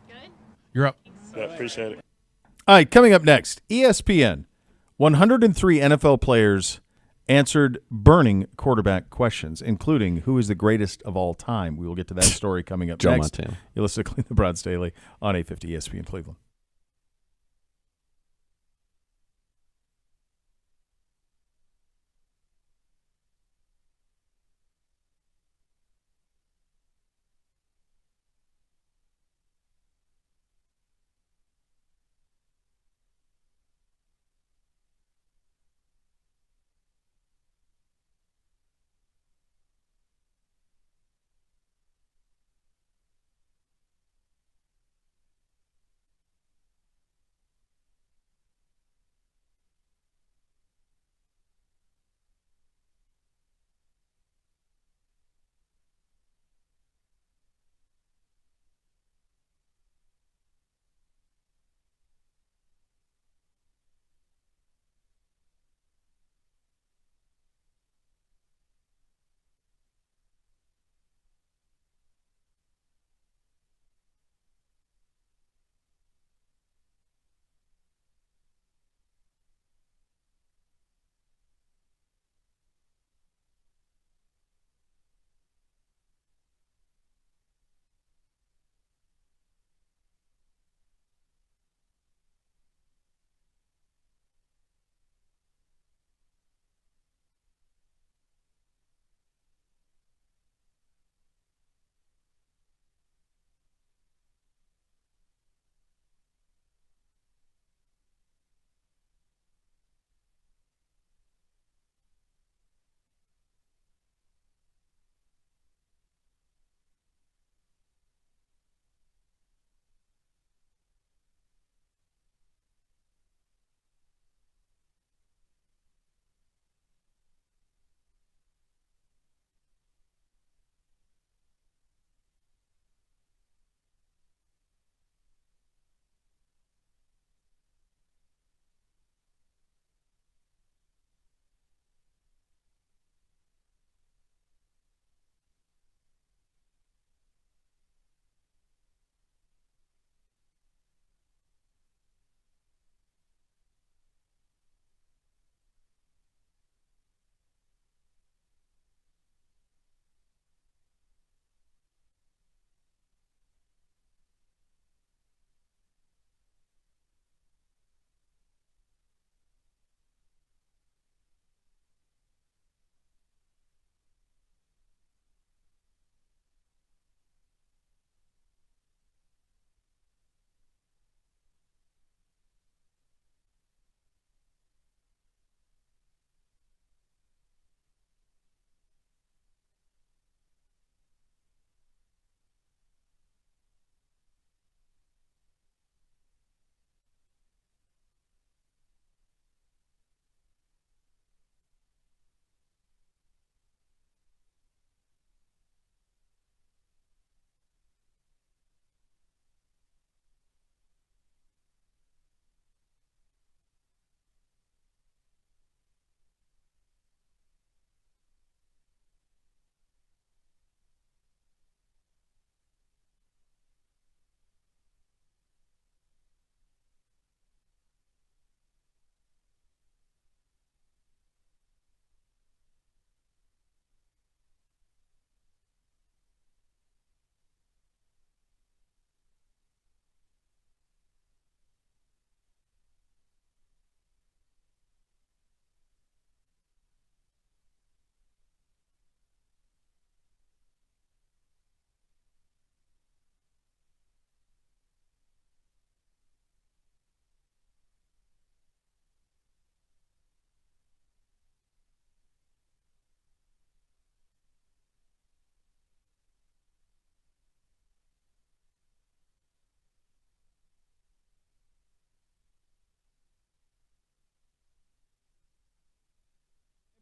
Good. You're up. Yeah, appreciate it. All right, coming up next, ESPN. 103 NFL players answered burning quarterback questions, including who is the greatest of all time. We will get to that story coming up Joe next. Montana. You listen to Clean the Broads Daily on 850 ESPN Cleveland.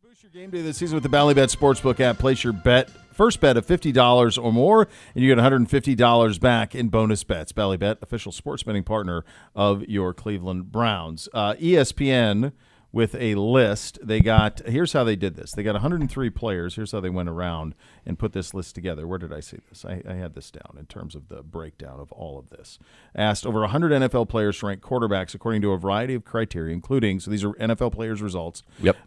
Boost your game day this season with the Ballybet Sportsbook app. Place your first bet of $50 or more, and you get $150 back in bonus bets. Ballybet, official sports betting partner of your Cleveland Browns. ESPN with a list. Here's how they did this. They got 103 players. Here's how they went around and put this list together. Where did I see this? I had this down in terms of the breakdown of all of this. Asked over 100 NFL players to rank quarterbacks according to a variety of criteria, including, so these are NFL players' results,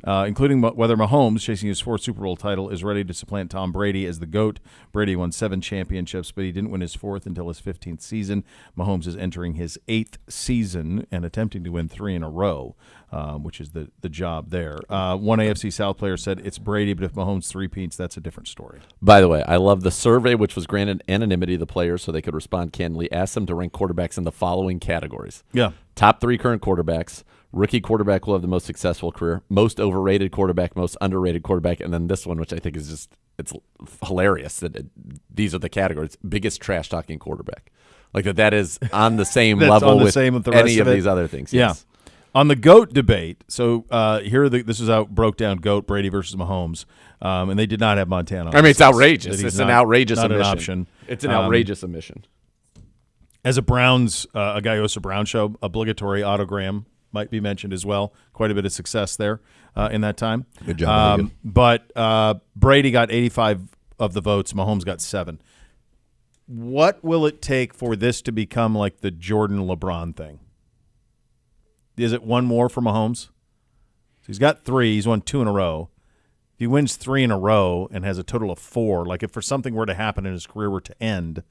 including whether Mahomes, chasing his 4th Super Bowl title, is ready to supplant Tom Brady as the GOAT. Brady won 7 championships, but he didn't win his 4th until his 15th season. Mahomes is entering his 8th season and attempting to win 3 in a row, which is the job there. One AFC South player said it's Brady, but if Mahomes three-peats, that's a different story. By the way, I love the survey, which was granted anonymity to the players so they could respond candidly. Asked them to rank quarterbacks in the following categories. Yeah. Top 3 current quarterbacks. Rookie quarterback will have the most successful career. Most overrated quarterback, most underrated quarterback, and then this one, which I think is just it's hilarious that these are the categories. Biggest trash-talking quarterback. Like that is on the same level with any of these other things. Yeah. Yes. On the GOAT debate, so this is how it broke down GOAT, Brady versus Mahomes, and they did not have Montana. I mean, it's outrageous. It's an outrageous not omission. An option. It's an outrageous omission. As a Browns, a guy who hosts a Brown show, obligatory autogram might be mentioned as well. Quite a bit of success there in that time. Good job. But Brady got 85 of the votes. Mahomes got 7. What will it take for this to become like the Jordan LeBron thing? Is it one more for Mahomes? So he's got 3. He's won 2 in a row. If he wins 3 in a row and has a total of 4, like if for something were to happen and his career were to end,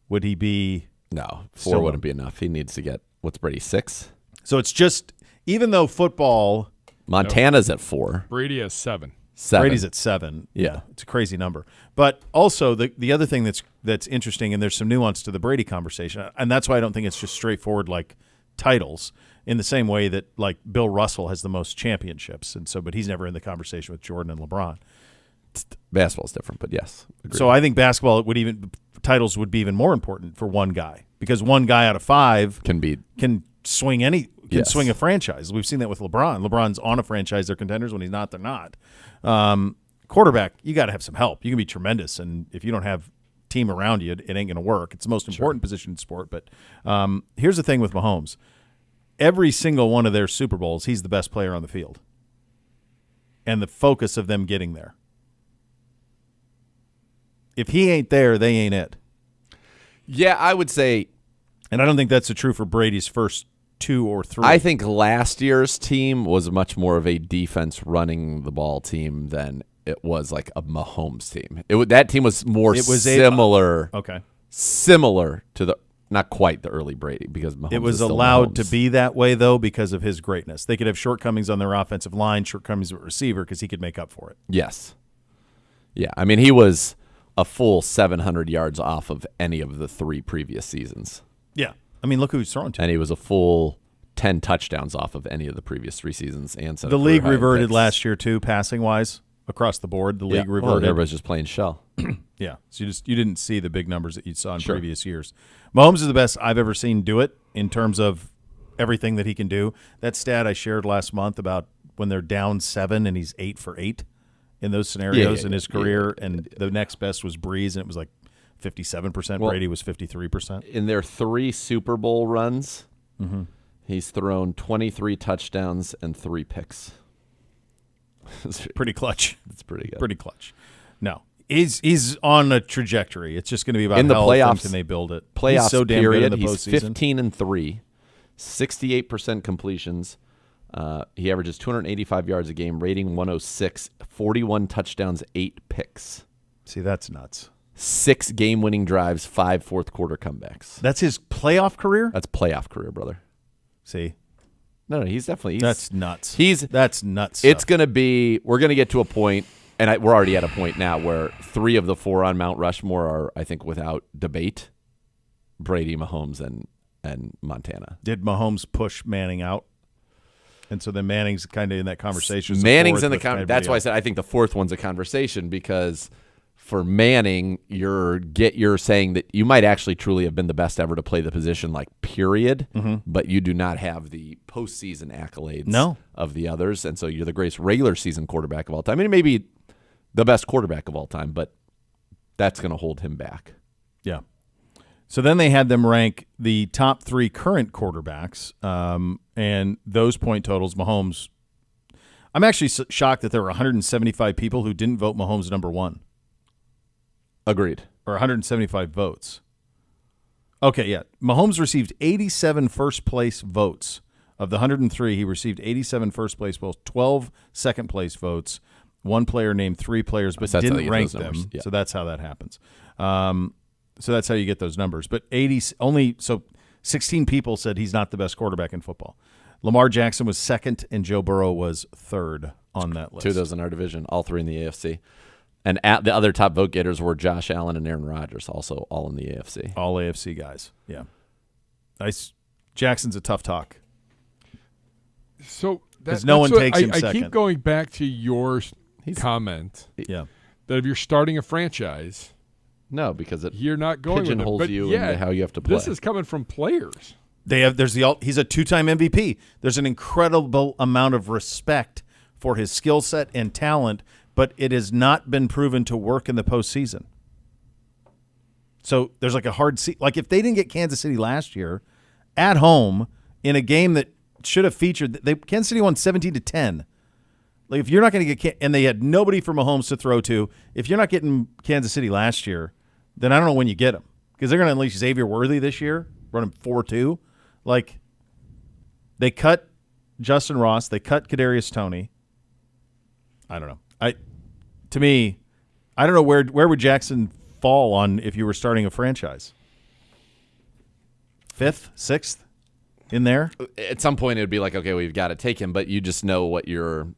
would he be? No, 4 wouldn't be enough. He needs to get, what's Brady, 6? So it's just, even though football. Montana's at 4. Brady has 7. Brady's at 7. Yeah. It's a crazy number. But also the other thing that's interesting, and there's some nuance to the Brady conversation, and that's why I don't think it's just straightforward like titles. In the same way that like Bill Russell has the most championships, but he's never in the conversation with Jordan and LeBron. Basketball's different, but yes. Agreed. So I think basketball titles would be even more important for one guy, because one guy out of 5 can swing swing a franchise. We've seen that with LeBron. LeBron's on a franchise; they're contenders. When he's not, they're not. Quarterback, you got to have some help. You can be tremendous, and if you don't have team around you, it ain't going to work. It's the most important position in sport. But here's the thing with Mahomes. Every single one of their Super Bowls, he's the best player on the field. And the focus of them getting there. If he ain't there, they ain't it. Yeah, I would say. And I don't think that's true for Brady's first 2 or 3. I think last year's team was much more of a defense running the ball team than it was like a Mahomes team. That team was more similar. Similar to the. Not quite the early Brady, because Mahomes it was allowed to be that way, though, because of his greatness. They could have shortcomings on their offensive line, shortcomings with receiver, because he could make up for it. Yes. Yeah, I mean, he was a full 700 yards off of any of the 3 previous seasons. Yeah. I mean, look who he's throwing to. And he was a full 10 touchdowns off of any of the previous 3 seasons. And the league reverted last year, too, passing-wise, across the board. The league reverted. Well, everybody's just playing shell. Yeah, so you didn't see the big numbers that you saw in previous years. Mahomes is the best I've ever seen do it in terms of everything that he can do. That stat I shared last month about when they're down 7 and he's 8 for 8 in those scenarios in his career, and the next best was Breeze, and it was like 57%. Well, Brady was 53%. In their 3 Super Bowl runs, he's thrown 23 touchdowns and 3 picks. Pretty clutch. It's pretty good. Pretty clutch. No. He's on a trajectory. It's just going to be about in the how playoffs. Can they build it? Playoffs he's so damn period. Good in the he's postseason. 15-3, 68% completions. He averages 285 yards a game, rating 106, 41 touchdowns, 8 picks. See, that's nuts. 6 game-winning drives, 5 fourth-quarter comebacks. That's his playoff career? That's playoff career, brother. See? No, he's definitely. That's nuts. That's nuts. It's going to be. We're going to get to a point, and we're already at a point now where 3 of the 4 on Mount Rushmore are, I think, without debate: Brady, Mahomes, and Montana. Did Mahomes push Manning out? And so then Manning's kind of in that conversation. Manning's in the conversation. That's why I said I think the 4th one's a conversation, because for Manning, you're saying that you might actually truly have been the best ever to play the position, like period, but you do not have the postseason accolades No. of the others, and so you're the greatest regular season quarterback of all time. I mean, maybe the best quarterback of all time, but that's going to hold him back. Yeah. So then they had them rank the top 3 current quarterbacks, and those point totals, Mahomes. I'm actually shocked that there were 175 people who didn't vote Mahomes number 1. Agreed. Or 175 votes. Okay, yeah. Mahomes received 87 first-place votes. Of the 103, he received 87 first-place votes, 12 second-place votes. One player named 3 players, but didn't rank them. Yeah. So that's how that happens. So that's how you get those numbers. But 16 people said he's not the best quarterback in football. Lamar Jackson was second, and Joe Burrow was third on that list. 2 of those in our division, all 3 in the AFC. And the other top vote getters were Josh Allen and Aaron Rodgers, also all in the AFC. All AFC guys, yeah. Jackson's a tough talk. So because no one takes him second. I keep going back to your comment that if you're starting a franchise, no, because you're not going pigeonholes with it. you into how you have to play. This is coming from players. He's a 2-time MVP. There's an incredible amount of respect for his skill set and talent, but it has not been proven to work in the postseason. So there's like a hard seat. Like if they didn't get Kansas City last year at home in a game that should have featured, Kansas City won 17-10. Like if you're not going to get, and they had nobody for Mahomes to throw to. If you're not getting Kansas City last year, then I don't know when you get them, because they're going to unleash Xavier Worthy this year, run him 4-2. Like they cut Justin Ross, they cut Kadarius Toney. I don't know. To me, I don't know where would Jackson fall on if you were starting a franchise. 5th, 6th, in there. At some point, it would be like, okay, we've got to take him, but you just know what you're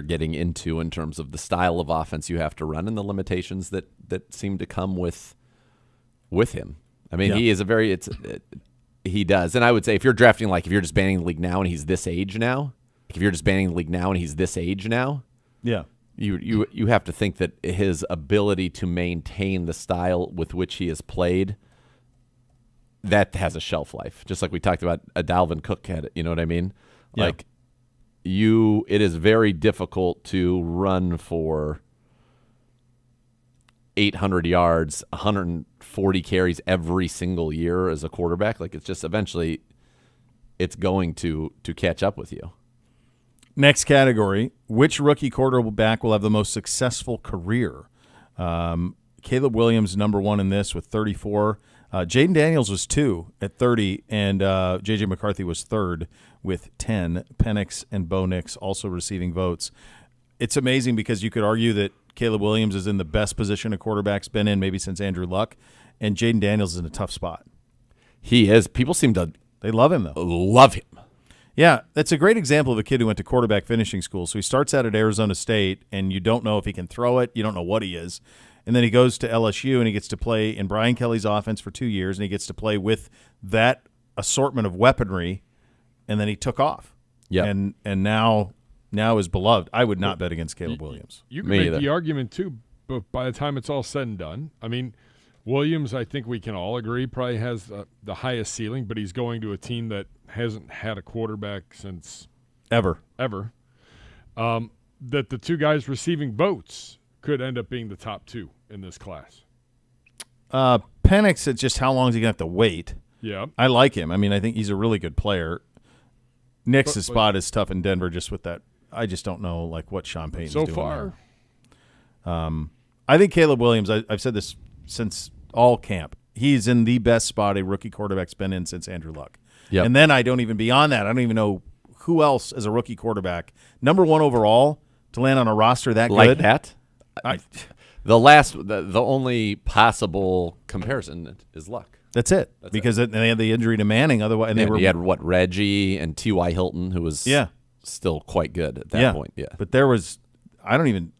getting into in terms of the style of offense you have to run and the limitations that seem to come with him. I mean, he is he does, and I would say if you're drafting, like if you're just banning the league now and he's this age now, yeah. You have to think that his ability to maintain the style with which he has played, that has a shelf life. Just like we talked about, a Dalvin Cook had it. You know what I mean? Yeah. Like it is very difficult to run for 800 yards, 140 carries every single year as a quarterback. Like it's just eventually it's going to catch up with you. Next category, which rookie quarterback will have the most successful career? Caleb Williams, number 1 in this with 34. Jaden Daniels was 2 at 30, and J.J. McCarthy was 3rd with 10. Penix and Bo Nix also receiving votes. It's amazing because you could argue that Caleb Williams is in the best position a quarterback's been in maybe since Andrew Luck, and Jaden Daniels is in a tough spot. He is. People seem to They love him, though. Love him. Yeah, that's a great example of a kid who went to quarterback finishing school. So he starts out at Arizona State, and you don't know if he can throw it. You don't know what he is. And then he goes to LSU, and he gets to play in Brian Kelly's offense for 2 years, and he gets to play with that assortment of weaponry, and then he took off. Yeah. And now is beloved. I would not bet against Caleb Williams. You can make the argument, too, but by the time it's all said and done, I mean, Williams, I think we can all agree, probably has the highest ceiling, but he's going to a team that hasn't had a quarterback since ever. That the 2 guys receiving votes could end up being the top 2 in this class. Penix, it's just how long is he going to have to wait? Yeah. I like him. I mean, I think he's a really good player. Nick's spot is tough in Denver just with that. I just don't know like what Sean Payton's doing far. There. I think Caleb Williams, I've said this since all camp, he's in the best spot a rookie quarterback's been in since Andrew Luck. Yep. And then I don't even beyond that, I don't even know who else as a rookie quarterback, number 1 overall, to land on a roster that like good. That? The only possible comparison is Luck. That's it. Because they had the injury to Manning. Otherwise, you had Reggie and T.Y. Hilton, who was still quite good at that point. Yeah, but there was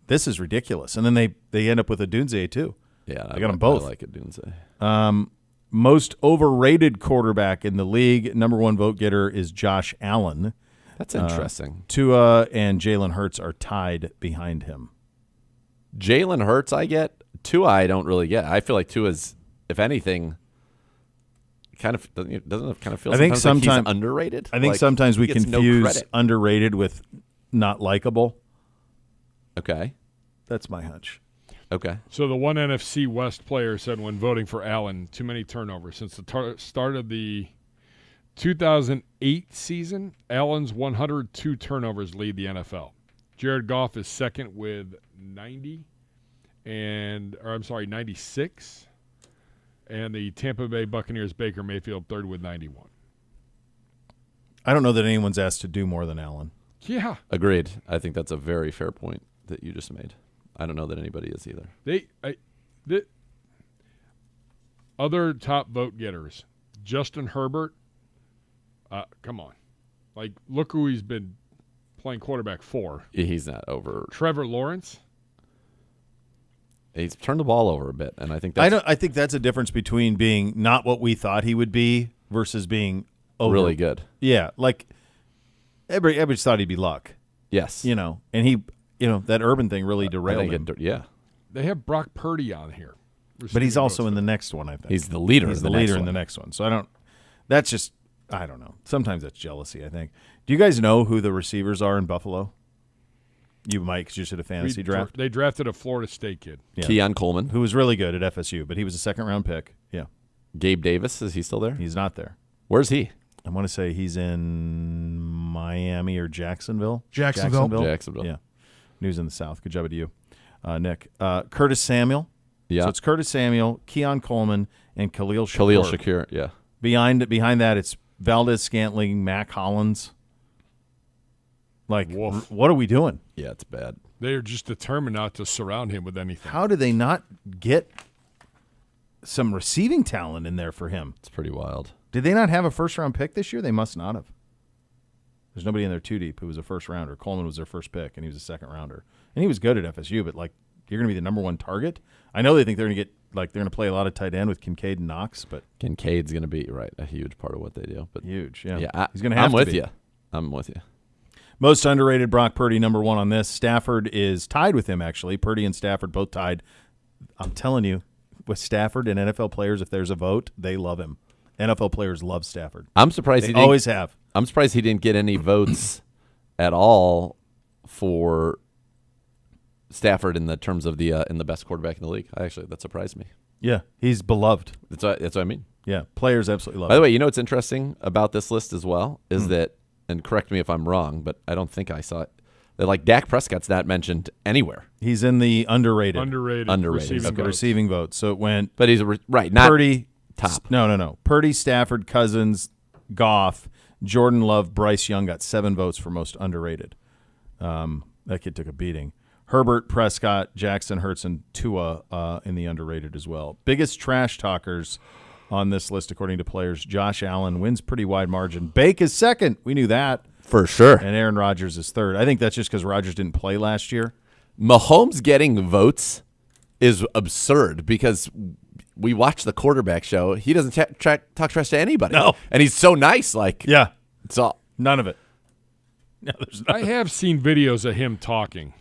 this is ridiculous. And then they end up with Odunze too. Yeah, I got them both. I like Odunze. Most overrated quarterback in the league, number 1 vote getter is Josh Allen. That's interesting. Tua and Jalen Hurts are tied behind him. Jalen Hurts I get. Tua I don't really get. I feel like Tua's, if anything, doesn't it kind of feel I think sometimes like sometimes he's underrated? I think Like, sometimes we he gets no confuse credit. underrated with not likable. Okay. That's my hunch. Okay. So the one NFC West player said when voting for Allen, too many turnovers. Since the start of the 2008 season, Allen's 102 turnovers lead the NFL. Jared Goff is second with 96. And the Tampa Bay Buccaneers' Baker Mayfield third with 91. I don't know that anyone's asked to do more than Allen. Yeah. Agreed. I think that's a very fair point that you just made. I don't know that anybody is either. The other top vote getters, Justin Herbert, come on. Like, look who he's been playing quarterback for. He's not over. Trevor Lawrence. He's turned the ball over a bit, and I think that's I think that's a difference between being not what we thought he would be versus being really good. Yeah, like everybody thought he'd be Luck. Yes. And he, that Urban thing really derailed him. Yeah. They have Brock Purdy on here. But he's also in the next one, I think. He's the leader. He's in the the leader next in the one. next one. So I don't know. Sometimes that's jealousy, I think. Do you guys know who the receivers are in Buffalo? You might, because you just did a fantasy draft. They drafted a Florida State kid. Yeah. Keon Coleman. Who was really good at FSU, but he was a second-round pick. Yeah. Gabe Davis, is he still there? He's not there. Where's he? I want to say he's in Miami or Jacksonville. Jacksonville. Yeah. News in the South. Good job at you, Nick. Curtis Samuel. Yeah. So it's Curtis Samuel, Keon Coleman, and Khalil Shakur. Khalil Shakur, yeah. Behind that, it's Valdez Scantling, Mac Hollins. Like, what are we doing? Yeah, it's bad. They are just determined not to surround him with anything. How do they not get some receiving talent in there for him? It's pretty wild. Did they not have a first-round pick this year? They must not have. There's nobody in there too deep who was a first-rounder. Coleman was their first pick, and he was a second-rounder. And he was good at FSU, but, like, you're going to be the number one target? I know they think they're going to get, like, they're going to play a lot of tight end with Kincaid and Knox, but Kincaid's going to be, a huge part of what they do. But huge, yeah. Yeah, he's going to have I'm to with be. you. I'm with you. Most underrated, Brock Purdy, number one on this. Stafford is tied with him, actually. Purdy and Stafford both tied. I'm telling you, with Stafford and NFL players, if there's a vote, they love him. NFL players love Stafford. I'm surprised they always have. I'm surprised he didn't get any votes at all for Stafford in the terms of the in the best quarterback in the league. That surprised me. Yeah, he's beloved. That's what I mean. Yeah, players absolutely love him. By the way, you know what's interesting about this list as well is that, and correct me if I'm wrong, but I don't think I saw it, that like Dak Prescott's not mentioned anywhere. He's in the underrated. Receiving votes. So it went. But he's not Purdy top. No. Purdy, Stafford, Cousins, Goff, Jordan Love, Bryce Young got 7 votes for most underrated. That kid took a beating. Herbert, Prescott, Jackson, Hurts, and Tua in the underrated as well. Biggest trash talkers on this list, according to players. Josh Allen wins pretty wide margin. Bake is second. We knew that. For sure. And Aaron Rodgers is third. I think that's just because Rodgers didn't play last year. Mahomes getting votes is absurd because we watch the quarterback show. He doesn't talk trash to anybody. No. And he's so nice. Like, yeah. It's all. None of it. No, there's none I have seen videos of him talking,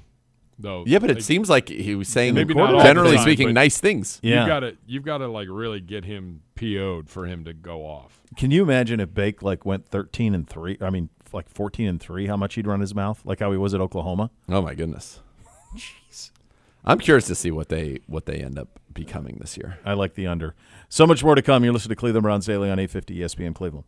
though. Yeah, but it seems like he was saying, maybe not all generally the time, speaking, but nice things. Yeah. You've got to like really get him PO'd for him to go off. Can you imagine if Bake like went 13-3? I mean, like 14-3. How much he'd run his mouth, like how he was at Oklahoma. Oh my goodness. Jeez. I'm curious to see what they end up becoming this year. I like the under. So much more to come. You're listening to Cleveland Browns Daily on 850 ESPN Cleveland.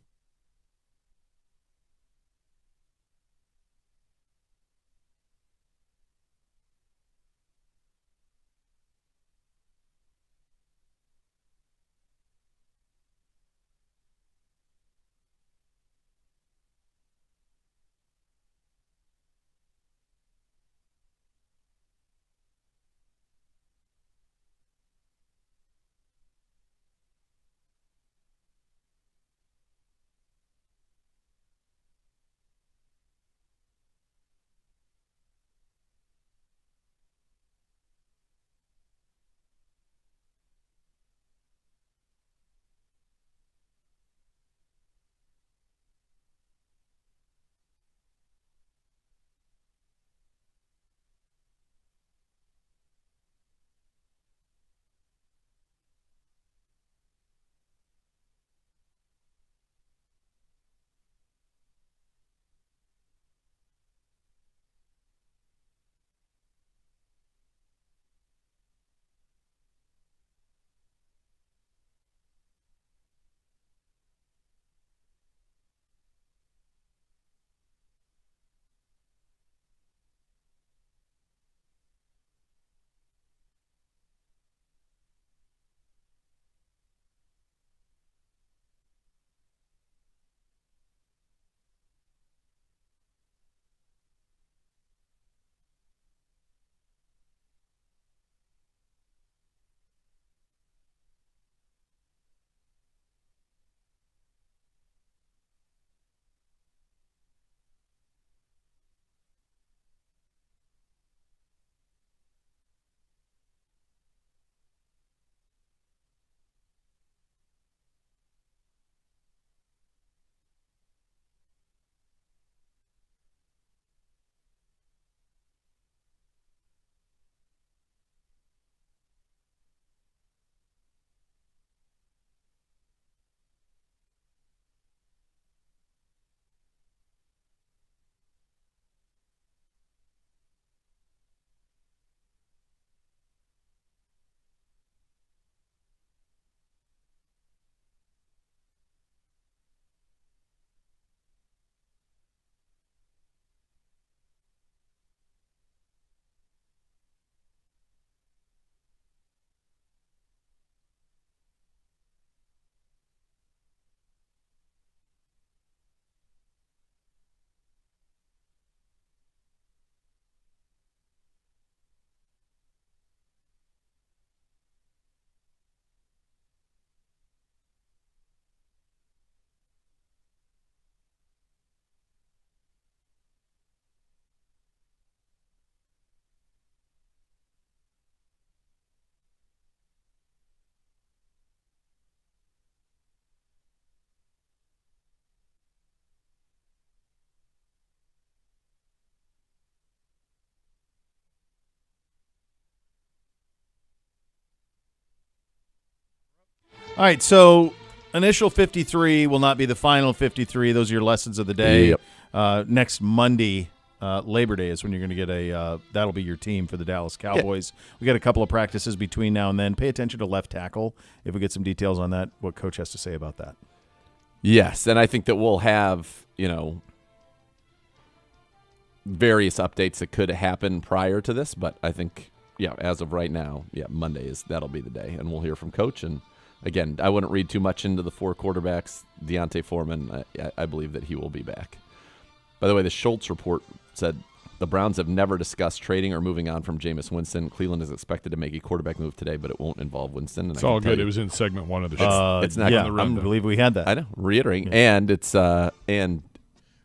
All right, so initial 53 will not be the final 53. Those are your lessons of the day. Yep. Next Monday, Labor Day, is when you're going to get that'll be your team for the Dallas Cowboys. We got a couple of practices between now and then. Pay attention to left tackle. If we get some details on that, what Coach has to say about that. Yes, and I think that we'll have, various updates that could happen prior to this, but I think, as of right now, Monday that'll be the day, and we'll hear from Coach. And again, I wouldn't read too much into the 4 quarterbacks. Deontay Foreman, I believe that he will be back. By the way, the Schultz report said the Browns have never discussed trading or moving on from Jameis Winston. Cleveland is expected to make a quarterback move today, but it won't involve Winston. And it's all good. It was in segment 1 of the show. It's not. I believe we had that. I know. Reiterating, and it's not going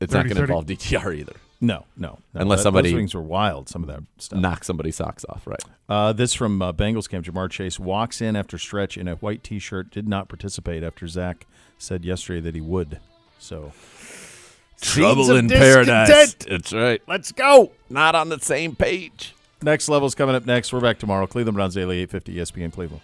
to involve DTR either. No. Unless somebody those things were wild. Some of that stuff. Knock somebody's socks off, right? This from Bengals camp. Jamar Chase walks in after stretch in a white T-shirt. Did not participate after Zach said yesterday that he would. So trouble in paradise. That's right. Let's go. Not on the same page. Next level's coming up next. We're back tomorrow. Cleveland Browns Daily, 850 ESPN Cleveland.